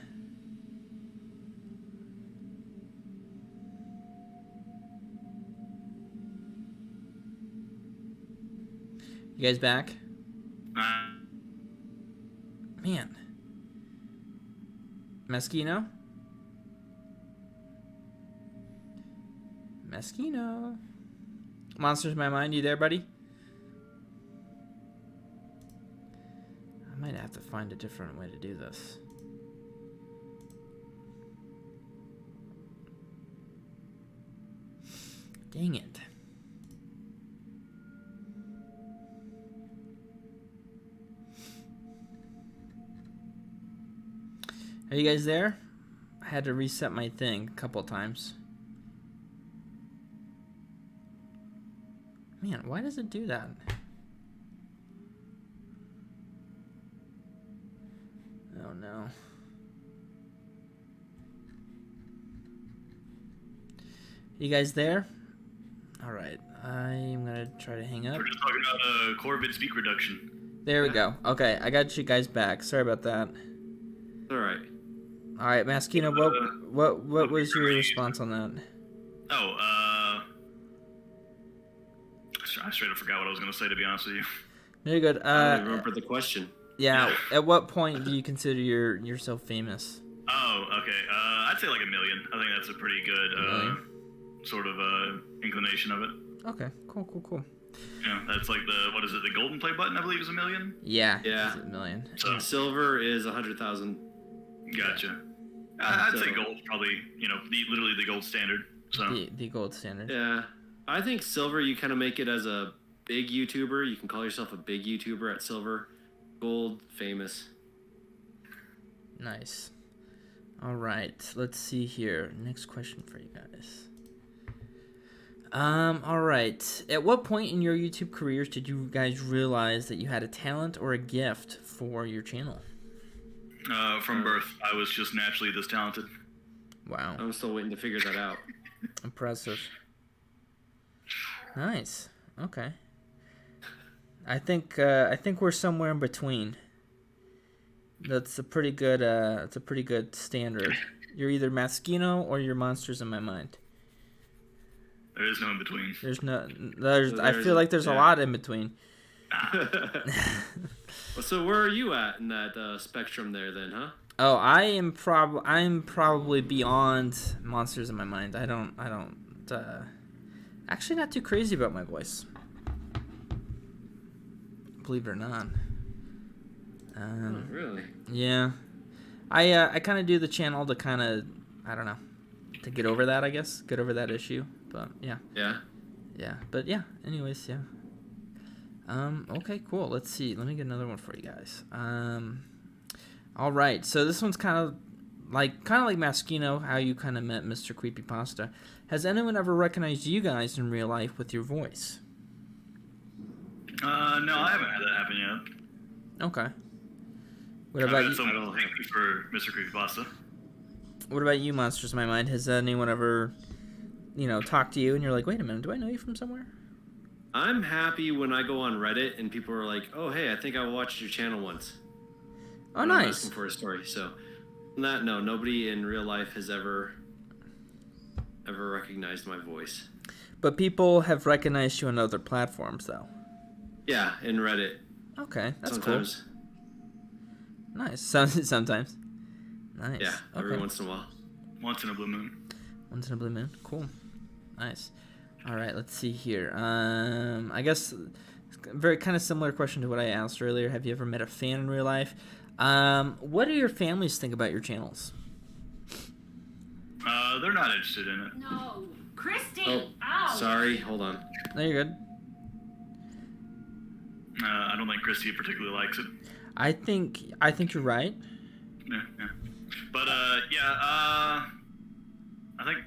You guys back? Man. Maskino? Maskino. Monsters in My Mind, you there, buddy? I might have to find a different way to do this. Dang it. Are you guys there? I had to reset my thing a couple times. Man, why does it do that? Oh no. You guys there? Alright, I'm gonna try to hang up. We're just talking about Corvid speak reduction. There we go. Okay, I got you guys back. Sorry about that. Alright. Alright, Maskino, what was your response on that? I straight up forgot what I was going to say, to be honest with you. Very good. I don't remember the question. Yeah, at what point do you consider yourself famous? Oh, okay. I'd say like 1 million. I think that's a pretty good sort of inclination of it. Okay, cool. Yeah, that's like the golden play button, I believe, is 1 million? Yeah, it's 1 million. So silver is 100,000. Gotcha. I'd say gold probably, literally the gold standard. So the gold standard. Yeah. I think silver, you kind of make it as a big YouTuber. You can call yourself a big YouTuber at silver. Gold, famous. Nice. All right, let's see here. Next question for you guys. All right. At what point in your YouTube careers did you guys realize that you had a talent or a gift for your channel? From birth, I was just naturally this talented. Wow. I'm still waiting to figure that out. Impressive. Nice. Okay. I think we're somewhere in between. That's a pretty good standard. You're either Maskino or you're Monsters in My Mind. There is no in between. I feel like there's a lot in between. So where are you at in that spectrum there then, huh? Oh, I'm probably beyond Monsters in My Mind. I don't actually not too crazy about my voice. Believe it or not. Oh, really? Yeah. I kind of do the channel to kind of, I don't know, to get over that, I guess. Get over that issue. But, yeah. Yeah? Yeah. But, yeah. Anyways, yeah. Okay, cool. Let's see. Let me get another one for you guys. All right. So this one's kind of like Maskino, how you kind of met Mr. Creepypasta. Has anyone ever recognized you guys in real life with your voice? No, I haven't had that happen yet. Okay. What about you? Someone thank you for Mr. Creepypasta. What about you, Monsters in My Mind? Has anyone ever, talked to you and you're like, wait a minute, do I know you from somewhere? I'm happy when I go on Reddit and people are like, oh, hey, I think I watched your channel once. Oh, nice. I'm asking for a story. So, no, nobody in real life has ever recognized my voice. But people have recognized you on other platforms, though. Yeah, in Reddit. Okay, that's sometimes. Cool. Nice. Sometimes. Nice. Yeah, every once in a while. Once in a blue moon. Once in a blue moon. Cool. Nice. All right, let's see here. I guess very kind of similar question to what I asked earlier. Have you ever met a fan in real life? What do your families think about your channels? They're not interested in it. No, Christy. Oh, sorry. Hold on. No, you're good. I don't think Christy particularly likes it. I think you're right. Yeah. But I think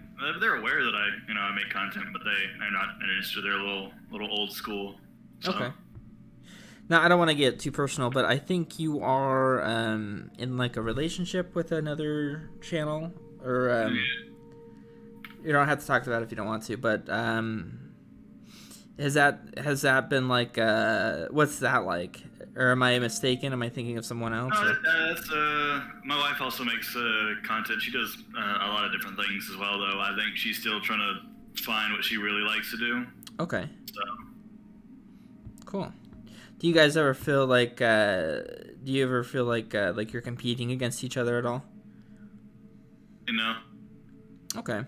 they're aware that I make content, but they're not interested. They're a little old school. So. Okay. Now, I don't want to get too personal, but I think you are in like a relationship with another channel, or you don't have to talk about it if you don't want to. But has that been like what's that like? Or am I mistaken? Am I thinking of someone else? No, my wife also makes content. She does a lot of different things as well, though. I think she's still trying to find what she really likes to do. Okay. So. Cool. Do you guys ever feel like like you're competing against each other at all? No. Okay.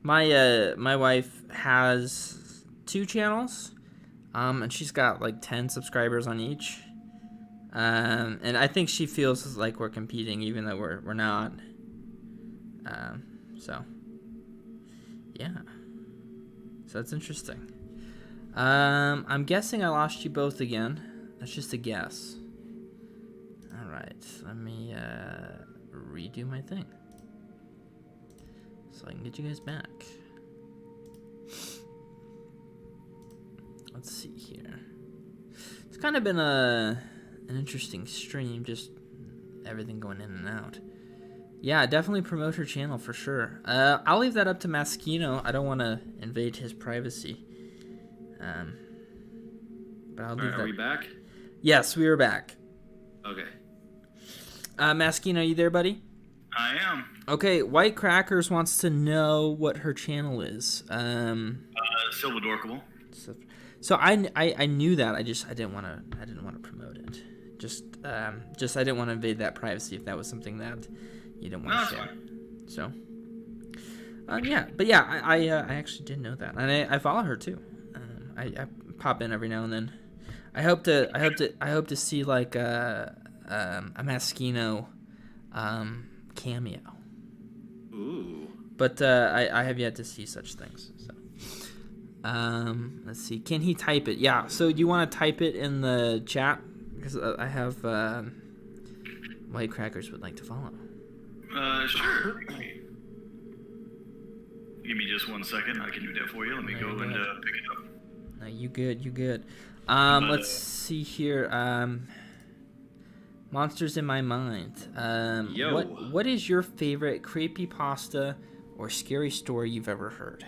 My wife has 2 channels, and she's got like 10 subscribers on each. And I think she feels like we're competing, even though we're not. So yeah. So that's interesting. I'm guessing I lost you both again. That's just a guess. All right, let me redo my thing so I can get you guys back. Let's see here. It's kind of been an interesting stream, just everything going in and out. Yeah, definitely promote her channel for sure. I'll leave that up to Maskino. I don't want to invade his privacy. But I'll leave that. Are we back? Yes, we are back. Okay. Maskino, are you there, buddy? I am. Okay, White Crackers wants to know what her channel is. Silva Dorkable. So I knew that. I didn't want to promote it. Just I didn't want to invade that privacy if that was something that you didn't want to share. Fine. So I actually did know that, and I follow her too. I pop in every now and then. I hope to see like a Maskino cameo. Ooh. But I have yet to see such things. So. Let's see. Can he type it? Yeah. So do you want to type it in the chat? Because I have White Crackers would like to follow. Sure. Give me just 1 second. I can do that for you. Let me go and pick it up. No, you good. Let's see here. Monsters in My Mind. Yo. What is your favorite creepypasta or scary story you've ever heard.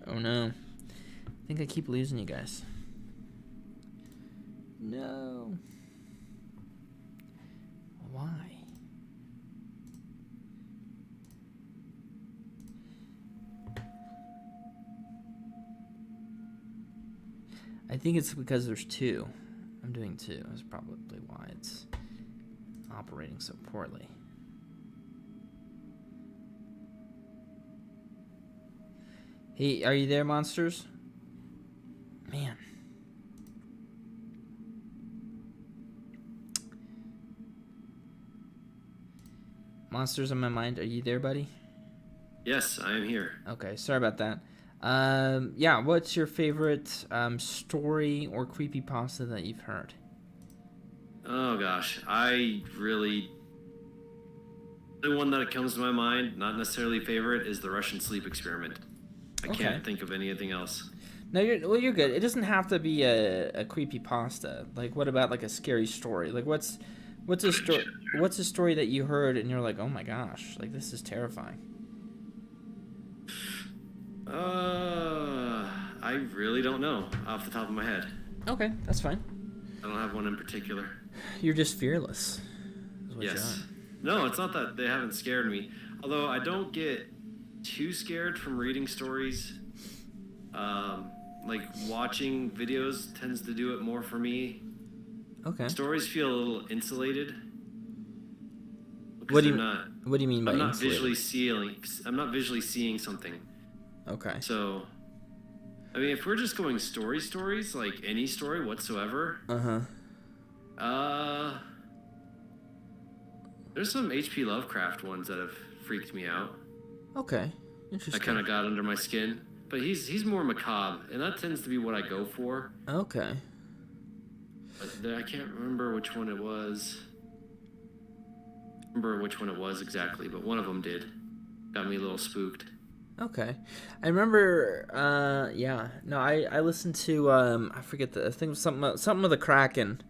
Oh no. I think I keep losing you guys. No. Why? I think it's because there's two. I'm doing two. That's probably why it's operating so poorly. Hey, are you there, monsters? Man. Monsters on my mind. Are you there, buddy? Yes, I am here. Okay, sorry about that. Yeah, what's your favorite story or creepypasta that you've heard? Oh gosh, the one that comes to my mind, not necessarily favorite, is the Russian sleep experiment. I can't think of anything else. No, you're good. It doesn't have to be a creepypasta. Like, what about like a scary story? Like, what's a story? What's a story that you heard and you're like, oh my gosh, like this is terrifying. I really don't know off the top of my head. Okay, that's fine. I don't have one in particular. You're just fearless. Yes. No, it's not that they haven't scared me. Although I don't get too scared from reading stories. Like watching videos tends to do it more for me. Okay. Stories feel a little insulated. What do you mean by I'm not insulated? I'm not visually seeing something. Okay. So, I mean, if we're just going stories, like any story whatsoever. There's some H.P. Lovecraft ones that have freaked me out. Okay. Interesting. I kind of got under my skin, but he's more macabre, and that tends to be what I go for. Okay. But I can't remember which one it was. Exactly, but one of them did. Got me a little spooked. Okay. I remember, I listened to, I forget I think it was something with the Kraken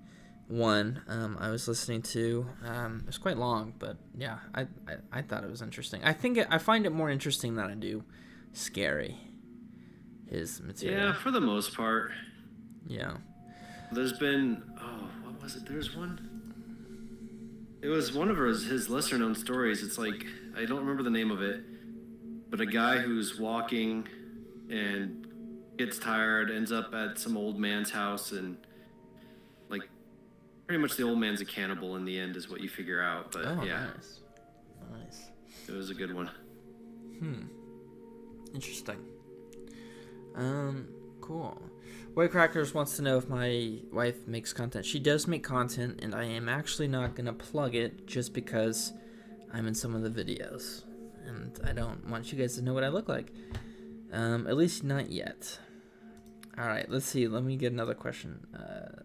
one, I was listening to. It was quite long, but yeah, I thought it was interesting. I find it more interesting than I do scary, his material. Yeah, for the most part. Yeah. There's been, what was it? There's one. It was one of his lesser known stories. It's like, I don't remember the name of it. But a guy who's walking and gets tired, ends up at some old man's house, and like pretty much the old man's a cannibal in the end is what you figure out. But yeah. Nice. It was a good one. Interesting. Cool. White Crackers wants to know if my wife makes content. She does make content, and I am actually not gonna plug it just because I'm in some of the videos. And I don't want you guys to know what I look like. At least not yet. Alright, let's see. Let me get another question.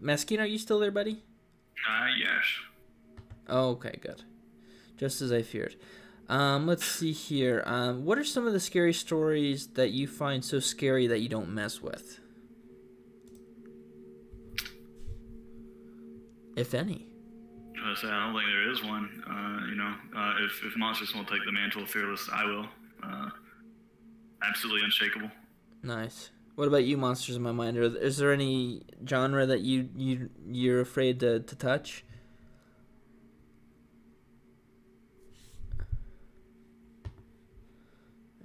Maskino, are you still there, buddy? Yes. Oh, okay, good. Just as I feared. Let's see here. What are some of the scary stories that you find so scary that you don't mess with? If any. I don't think there is one. If monsters won't take the mantle of fearless, I will. Absolutely unshakable. Nice. What about you, Monsters in My Mind? Is there any genre that you're afraid to touch?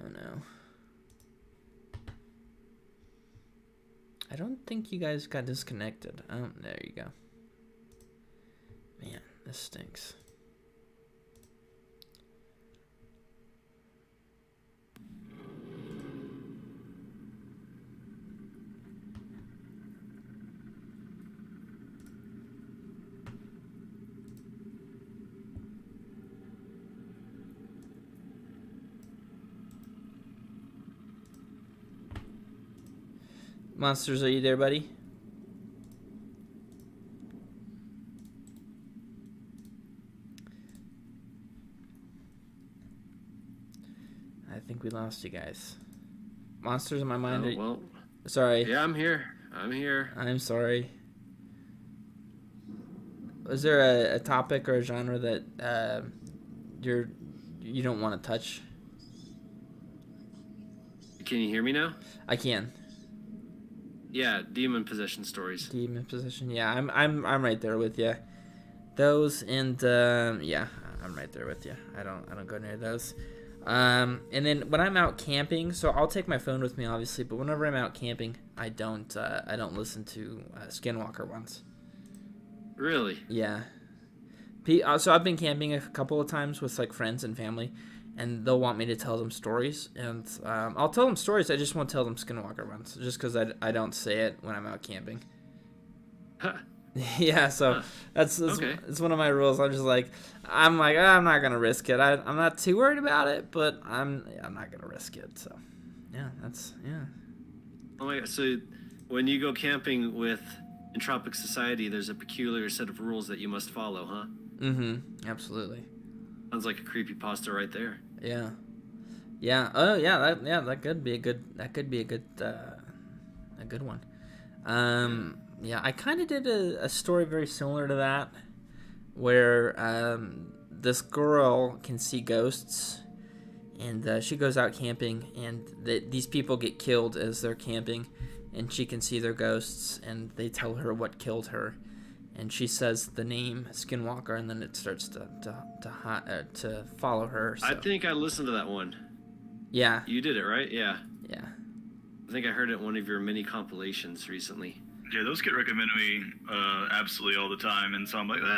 Oh no. I don't think you guys got disconnected. Oh, there you go. Man, this stinks. Monsters, are you there, buddy? I think we lost you guys. Monsters in My Mind. Well. Sorry. Yeah, I'm here. I'm sorry. is there a topic or a genre that you don't want to touch? Can you hear me now? I can. Yeah, demon possession stories. Demon possession. Yeah, I'm right there with you. Those and yeah, I'm right there with you. I don't go near those. And then when I'm out camping, so I'll take my phone with me, obviously. But whenever I'm out camping, I don't listen to Skinwalker ones. Really? Yeah. So I've been camping a couple of times with like friends and family, and they'll want me to tell them stories, and I'll tell them stories. I just won't tell them Skinwalker ones, just because I don't say it when I'm out camping. Huh. Yeah, so that's okay. It's one of my rules. I'm not gonna risk it. I'm not too worried about it, but I'm not gonna risk it. So yeah. Oh my god! So when you go camping with Entropic Society, there's a peculiar set of rules that you must follow, huh? Mm-hmm. Absolutely. Sounds like a creepypasta right there. Yeah. Oh yeah. That could be a good one. Yeah, I kind of did a story very similar to that, where this girl can see ghosts, and she goes out camping, and these people get killed as they're camping, and she can see their ghosts, and they tell her what killed her, and she says the name Skinwalker, and then it starts to follow her. So. I think I listened to that one. Yeah. You did it, right? Yeah. Yeah. I think I heard it in one of your mini compilations recently. Yeah, those get recommended to me absolutely all the time, and so I'm like, well,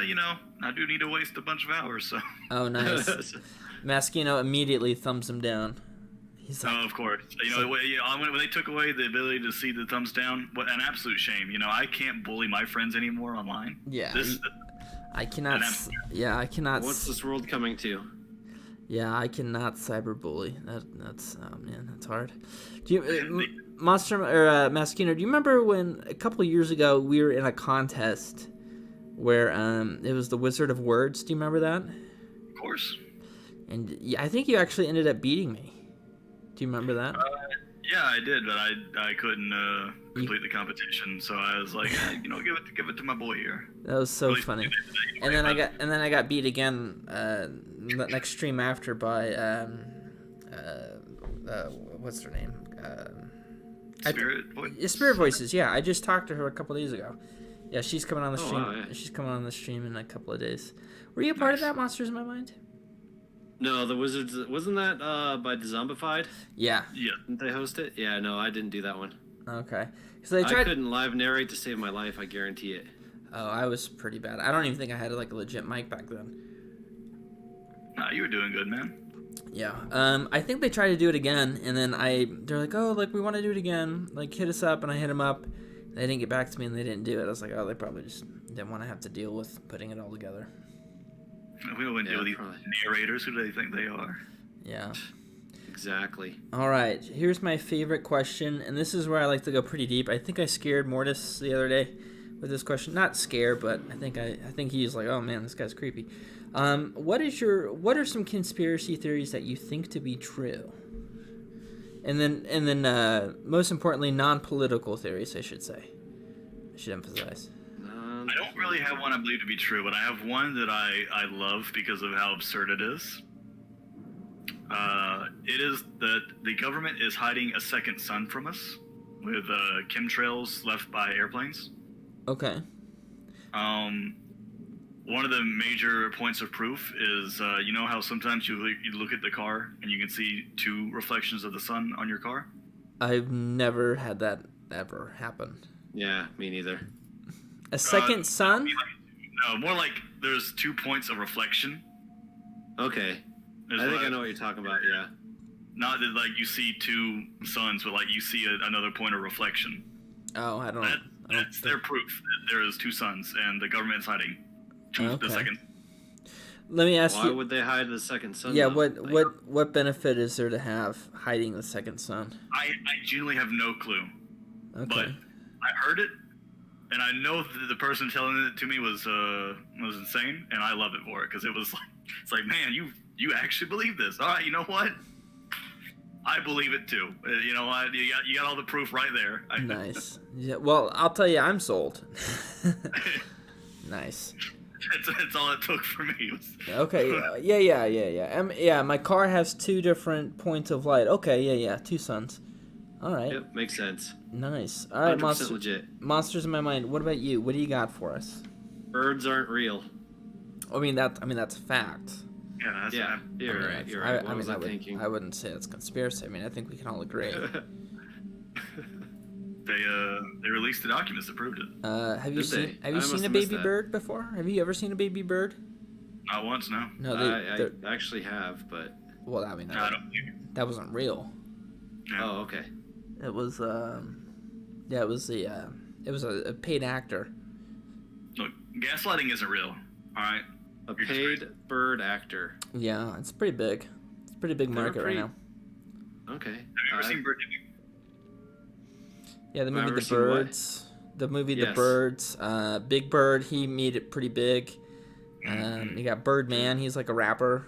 I do need to waste a bunch of hours, so. Oh, nice. Maskino immediately thumbs him down. He's like, oh, of course. When they took away the ability to see the thumbs down, what an absolute shame. I can't bully my friends anymore online. Yeah. I cannot. Yeah, I cannot. What's this world coming to? Yeah, I cannot cyberbully. That's oh man, that's hard. Do you, Maskino? Do you remember when a couple of years ago we were in a contest where it was the Wizard of Words? Do you remember that? Of course. And yeah, I think you actually ended up beating me. Do you remember that? Yeah, I did, but I couldn't complete the competition, so I was like, give it to my boy here. That was so funny. And then I got beat again next stream after by what's her name? Spirit Voices. Yeah, I just talked to her a couple days ago. Yeah, she's coming on the stream. Wow, yeah. She's coming on the stream in a couple of days. Were you a part of that, Monsters in My Mind? No, the Wizards wasn't that by Zombified? Yeah. Didn't they host it? Yeah, no, I didn't do that one. Okay. I couldn't live narrate to save my life. I guarantee it. Oh, I was pretty bad. I don't even think I had like a legit mic back then. Nah, you were doing good, man. Yeah. I think they tried to do it again, and then they're like, oh, like we want to do it again. Like hit us up, and I hit them up. They didn't get back to me, and they didn't do it. I was like, oh, they probably just didn't want to have to deal with putting it all together. We don't want to deal with these narrators. Who do they think they are? Yeah. Exactly. All right. Here's my favorite question, and this is where I like to go pretty deep. I think I scared Mortis the other day with this question. Not scare, but I think he's like, oh man, this guy's creepy. What are some conspiracy theories that you think to be true? And then most importantly, non-political theories, I should say. I should emphasize. I don't really have one I believe to be true, but I have one that I love because of how absurd it is. It is that the government is hiding a second sun from us with chemtrails left by airplanes. Okay. One of the major points of proof is, how sometimes you look at the car and you can see two reflections of the sun on your car? I've never had that ever happen. Yeah, me neither. A second sun? No, more like there's 2 points of reflection. Okay. I think I know what you're talking about, yeah. Not that, like, you see two suns, but, like, you see another point of reflection. Oh, I don't know. That's their proof that there is two suns, and the government's hiding the second. Let me ask you. Why would they hide the second sun? Yeah, what benefit is there to have hiding the second sun? I genuinely have no clue. Okay. But I heard it, and I know that the person telling it to me was insane, and I love it for it, because it's like, man, you actually believe this. All right, you know what? I believe it too. You know what? You got all the proof right there. Nice. Yeah. Well, I'll tell you, I'm sold. Nice. That's all it took for me. Okay, yeah. My car has 2 different points of light. Okay, yeah, 2 suns. All right. Yep, makes sense. Nice. All right, 100% legit. Monsters in my mind. What about you? What do you got for us? Birds aren't real. I mean that's a fact. Yeah, you're right. You're right. What was I thinking? I wouldn't say it's conspiracy. I mean, I think we can all agree. They released the documents that proved it. Have you seen a baby bird before? Have you ever seen a baby bird? Not once, no. No, I actually have, but well, I mean, that wasn't real. Yeah. Oh, okay. It was it was a paid actor. Look, gaslighting isn't real. All right. A paid bird actor. Yeah, it's pretty big. It's a pretty big market right now. Okay. Have you ever seen Birdemic? Yeah, the movie The Birds. The movie The Birds. Big Bird, he made it pretty big. You got Birdman, he's like a rapper.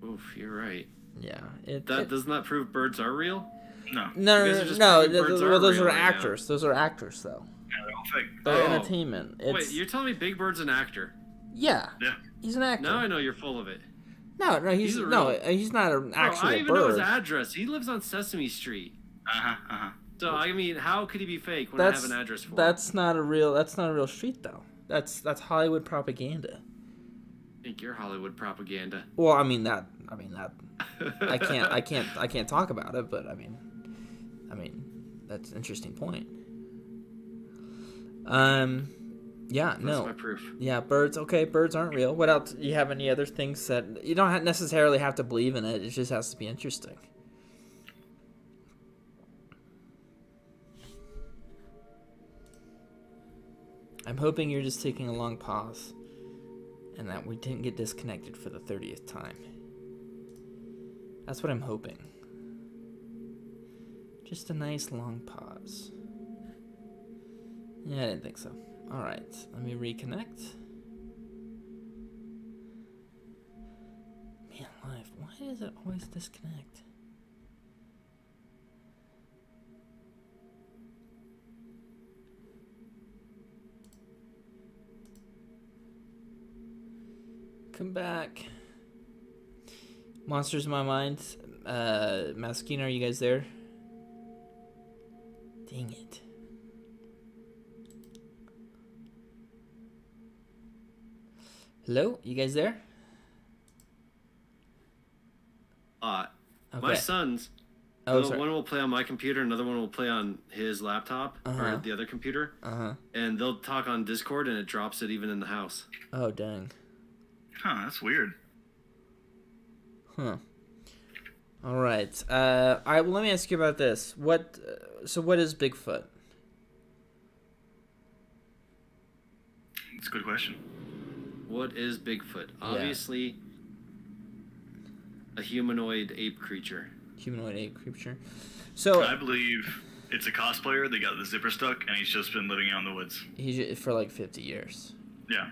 Oof, you're right. Yeah. That does not prove birds are real? No. Well, those are actors. Those are actors, though. Yeah, they're all fake. They're entertainment. Wait, you're telling me Big Bird's an actor? Yeah. Yeah. He's an actor. Now I know you're full of it. No, he's not an actual I even bird. know his address. He lives on Sesame Street. So I mean, how could he be fake when I have an address for him? That's not a real street though. That's Hollywood propaganda. I think you're Hollywood propaganda. Well, I mean that I can't talk about it, but I mean that's an interesting point. Yeah, That's no. my proof. Yeah, birds. Okay, birds aren't real. What else? Do you have any other things that you don't necessarily have to believe in it? It just has to be interesting. I'm hoping you're just taking a long pause, and that we didn't get disconnected for the 30th time. That's what I'm hoping. Just a nice long pause. Yeah, I didn't think so. Alright, let me reconnect. Man, live, why does it always disconnect? Come back. Monsters in my mind. Maskino, are you guys there? Dang it. Hello? You guys there? Okay. My sons, one will play on my computer, another one will play on his laptop, or the other computer, and they'll talk on Discord, and it drops it even in the house. Oh, dang. Huh, that's weird. Huh. All right. All right. Well, let me ask you about this. What is Bigfoot? It's a good question. What is Bigfoot? Obviously, a humanoid ape creature. Humanoid ape creature. So I believe it's a cosplayer. They got the zipper stuck, and he's just been living out in the woods. For like 50 years. Yeah.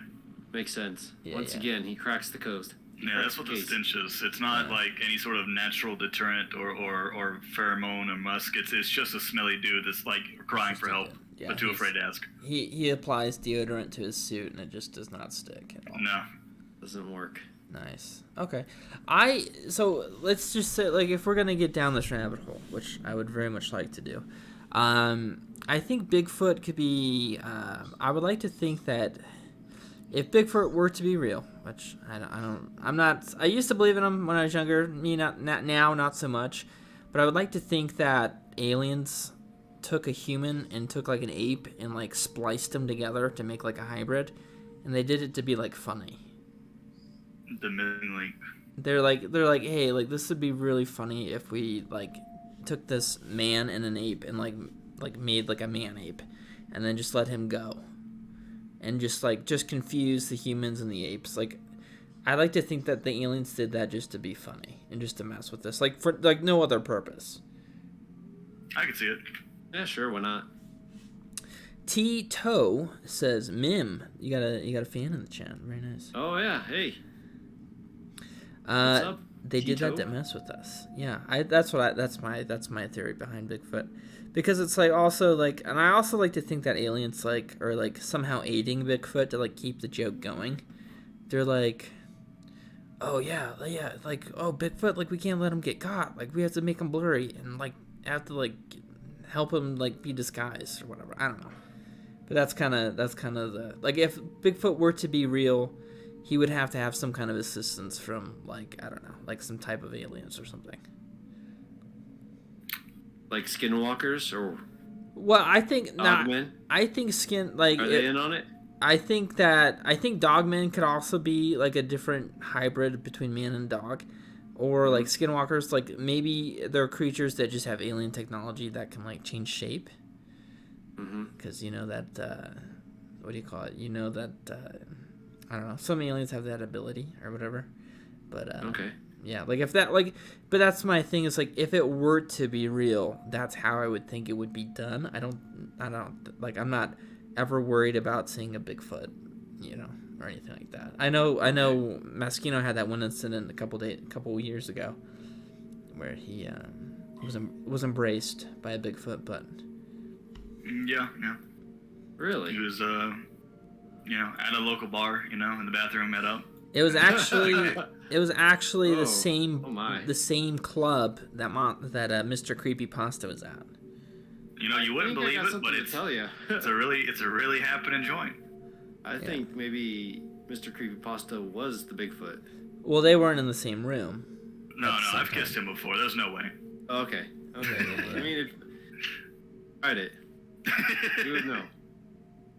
Makes sense. Once again, he cracks the coast. Yeah, that's what the stench is. It's not like any sort of natural deterrent or pheromone or musk. It's just a smelly dude that's like crying for help, but too afraid to ask. He applies deodorant to his suit and it just does not stick at all. No. Doesn't work. Nice. Okay. So let's just say, like, if we're gonna get down this rabbit hole, which I would very much like to do, I think Bigfoot could be. I would like to think that if Bigfoot were to be real, which I used to believe in him when I was younger. Me not now, not so much. But I would like to think that aliens took a human and took like an ape and like spliced them together to make like a hybrid, and they did it to be like funny. The missing link. They're like, hey, like this would be really funny if we like took this man and an ape and like made like a man ape, and then just let him go. And just confuse the humans and the apes. Like, I like to think that the aliens did that just to be funny and just to mess with us, like for like no other purpose. I can see it. Yeah, sure, why not? T-Toe says, "Mim, you got a fan in the chat. Very nice." Oh yeah, hey. What's up? They did that to mess with us. Yeah, that's my theory behind Bigfoot, because it's like also like, and I also like to think that aliens like are like somehow aiding Bigfoot to like keep the joke going. They're like, oh yeah, like, oh, Bigfoot, like we can't let him get caught, like we have to make him blurry and like have to like help him like be disguised or whatever. I don't know, but that's kind of the, like, if Bigfoot were to be real, he would have to have some kind of assistance from, like, I don't know, like some type of aliens or something. Like skinwalkers or... Well, I think... Dogmen? I think skin... Like, are they in on it? I think dogmen could also be, like, a different hybrid between man and dog. Or, like, skinwalkers, like, maybe they're creatures that just have alien technology that can, like, change shape. Because, you know, that... what do you call it? You know that... I don't know. Some aliens have that ability or whatever, but okay. Yeah, like if that, like, but that's my thing is like if it were to be real, that's how I would think it would be done. I don't like, I'm not ever worried about seeing a Bigfoot, you know, or anything like that. I know Maskino had that one incident a couple years ago where he was embraced by a Bigfoot, but yeah, really, he was you know, at a local bar, you know, in the bathroom, met up. It was actually the same club that Mr. Creepypasta was at. You know, you wouldn't believe it, but it's a really happening joint. I think maybe Mr. Creepypasta was the Bigfoot. Well, they weren't in the same room. No, I've kissed him before. There's no way. Okay. I mean, tried it. You would know.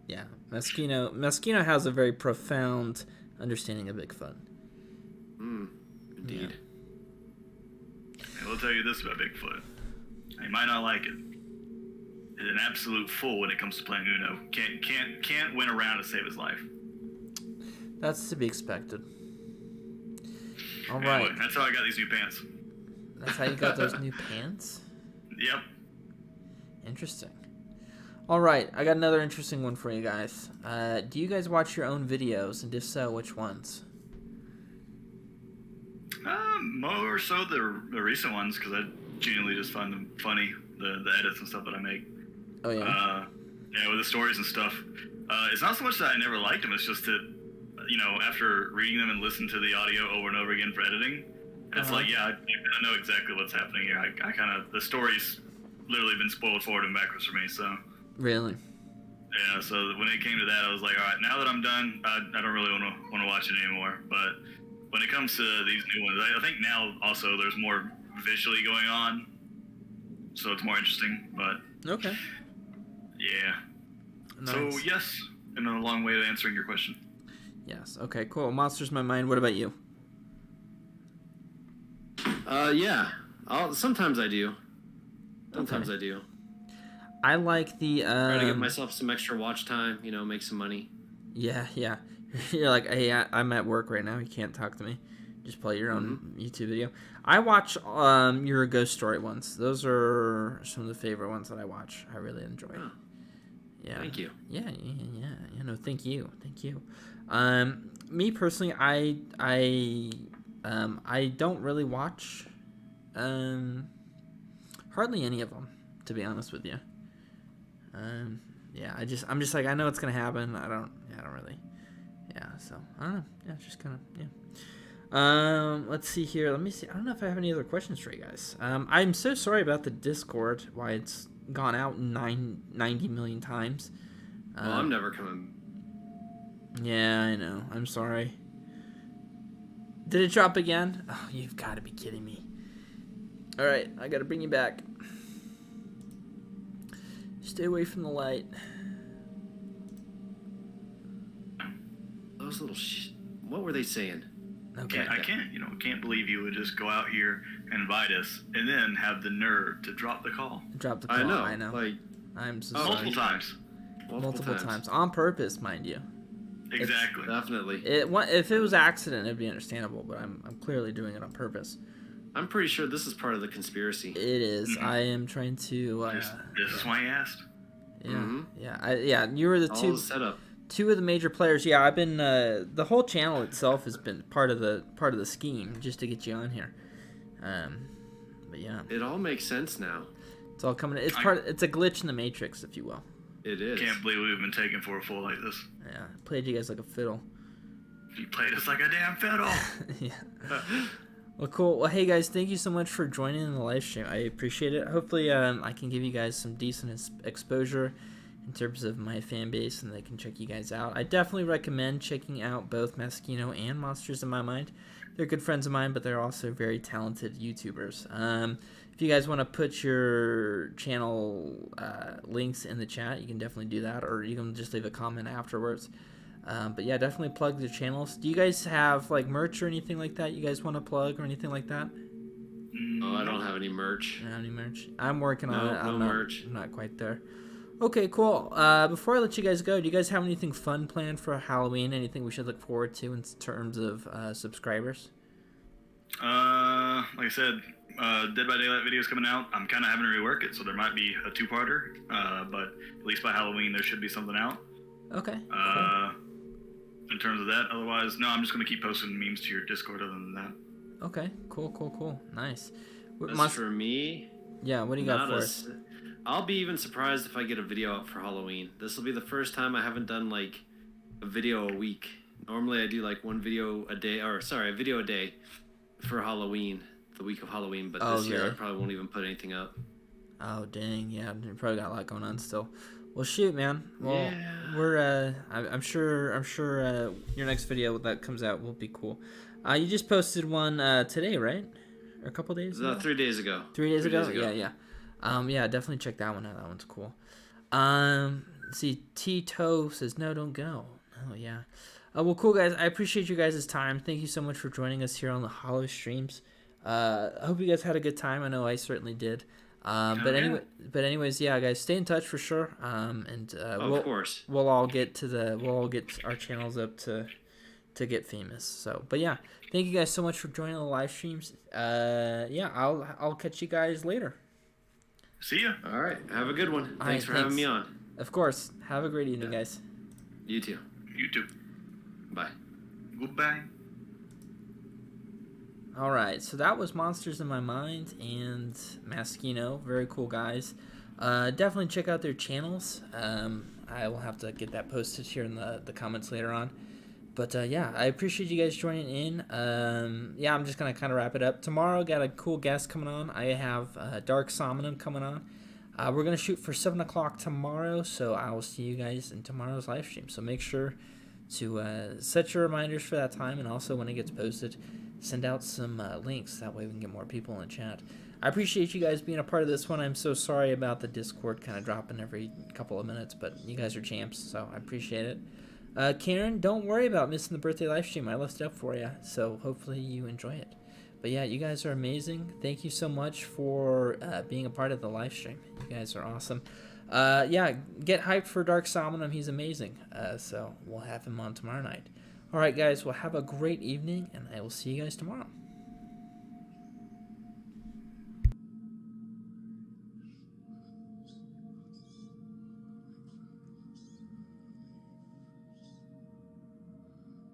Yeah, Maskino has a very profound understanding of Bigfoot. Indeed. Yeah. I will tell you this about Bigfoot. You might not like it. He's an absolute fool when it comes to playing Uno. Can't win a round to save his life. That's to be expected. All anyway, right. That's how I got these new pants. That's how you got those new pants? Yep. Interesting. All right, I got another interesting one for you guys. Do you guys watch your own videos, and if so, which ones? More so the recent ones, because I genuinely just find them funny, the edits and stuff that I make. Oh, yeah? Yeah, with the stories and stuff. It's not so much that I never liked them, it's just that, you know, after reading them and listening to the audio over and over again for editing, it's like, yeah, I kind of know exactly what's happening here. I kind of, the story's literally been spoiled forward and backwards for me, so... Really? Yeah, so when it came to that, I was like, all right, now that I'm done, I don't really want to watch it anymore. But when it comes to these new ones, I think now also there's more visually going on, so it's more interesting. But okay, yeah. Nice. So yes, in a long way of answering your question. Yes. Okay. Cool. Monsters in My Mind. What about you? Yeah. Sometimes I do. Sometimes I do. I like the... Try to give myself some extra watch time, you know, make some money. Yeah. You're like, hey, I'm at work right now. You can't talk to me. Just play your own YouTube video. I watch your ghost story ones. Those are some of the favorite ones that I watch. I really enjoy. Oh. Yeah. Thank you. Yeah. You know, thank you. Me personally, I don't really watch hardly any of them, to be honest with you. Yeah, I'm just like, I know it's gonna happen. I don't really. Yeah, so I don't know. Yeah, it's just kind of, yeah. Let's see here. Let me see. I don't know if I have any other questions for you guys. I'm so sorry about the Discord. Why it's gone out 90 million times. Well, I'm never coming. Yeah, I know. I'm sorry. Did it drop again? Oh, you've got to be kidding me. All right, I got to bring you back. Stay away from the light. Those little what were they saying? Okay. I can't believe you would just go out here and invite us and then have the nerve to drop the call. Drop the call. I know. Like, I'm so sorry. Multiple times. On purpose, mind you. Exactly. Definitely. If it was accident, it'd be understandable, but I'm clearly doing it on purpose. I'm pretty sure this is part of the conspiracy. It is. Mm-hmm. I am trying to... this is why you asked. Yeah. Mm-hmm. Yeah. You were the all the setup. 2 of the major players. Yeah, I've been the whole channel itself has been part of the scheme just to get you on here. But yeah, it all makes sense now. It's all coming. It's a glitch in the matrix, if you will. It is. Can't believe we've been taken for a fool like this. Yeah, played you guys like a fiddle. You played us like a damn fiddle. Yeah. Well, cool. Well, hey guys, thank you so much for joining in the live stream. I appreciate it. Hopefully, I can give you guys some decent exposure in terms of my fan base, and they can check you guys out. I definitely recommend checking out both Maskino and Monsters in My Mind. They're good friends of mine, but they're also very talented YouTubers. If you guys want to put your channel links in the chat, you can definitely do that, or you can just leave a comment afterwards. But yeah, definitely plug their channels. Do you guys have like merch or anything like that you guys want to plug or anything like that? Oh, I don't have any merch. Not any merch. I'm working on it. No merch. I'm not quite there. Okay, cool. Before I let you guys go, do you guys have anything fun planned for Halloween? Anything we should look forward to in terms of subscribers? Like I said, Dead by Daylight video is coming out. I'm kind of having to rework it, so there might be a 2-parter. But at least by Halloween, there should be something out. Okay. Cool. In terms of that, otherwise, no, I'm just going to keep posting memes to your Discord other than that. Okay, cool. Nice. As for me... Yeah, what do you got for us? I'll be even surprised if I get a video out for Halloween. This will be the first time I haven't done, like, a video a week. Normally I do, like, a video a day for Halloween, the week of Halloween, but this year I probably won't even put anything up. Oh, dang, yeah, you probably got a lot going on still. Well, shoot, man. Well, yeah. We're I'm sure your next video that comes out will be cool. You just posted one today, right? Or a couple days ago? 3 days ago. 3 days ago? Yeah. Yeah, definitely check that one out. That one's cool. Let's see, Tito says no, don't go. Oh yeah. Well, cool guys. I appreciate you guys' time. Thank you so much for joining us here on the Hallowstreams. I hope you guys had a good time. I know I certainly did. Anyways, yeah, guys, stay in touch for sure. Of course, we'll all get our channels up to get famous. So, but yeah, thank you guys so much for joining the live streams. Yeah, I'll catch you guys later. See ya. All right, have a good one. Thanks for having me on. Of course. Have a great evening, guys. You too. You too. Bye. Goodbye. All right, so that was Monsters in My Mind and Maskino. Very cool guys. Definitely check out their channels. I will have to get that posted here in the comments later on. But yeah, I appreciate you guys joining in. Yeah, I'm just going to kind of wrap it up. Tomorrow, got a cool guest coming on. I have Dark Somnum coming on. We're going to shoot for 7 o'clock tomorrow, so I will see you guys in tomorrow's live stream. So make sure to set your reminders for that time, and also when it gets posted, send out some links. That way we can get more people in the chat. I appreciate you guys being a part of this one. I'm so sorry about the Discord kind of dropping every couple of minutes, but you guys are champs, so I appreciate it. Karen, don't worry about missing the birthday live stream. I left it up for you, so hopefully you enjoy it. But yeah, you guys are amazing. Thank you so much for being a part of the live stream. You guys are awesome. Yeah, get hyped for Dark Somnum. He's amazing. So we'll have him on tomorrow night. All right, guys. Well, have a great evening, and I will see you guys tomorrow.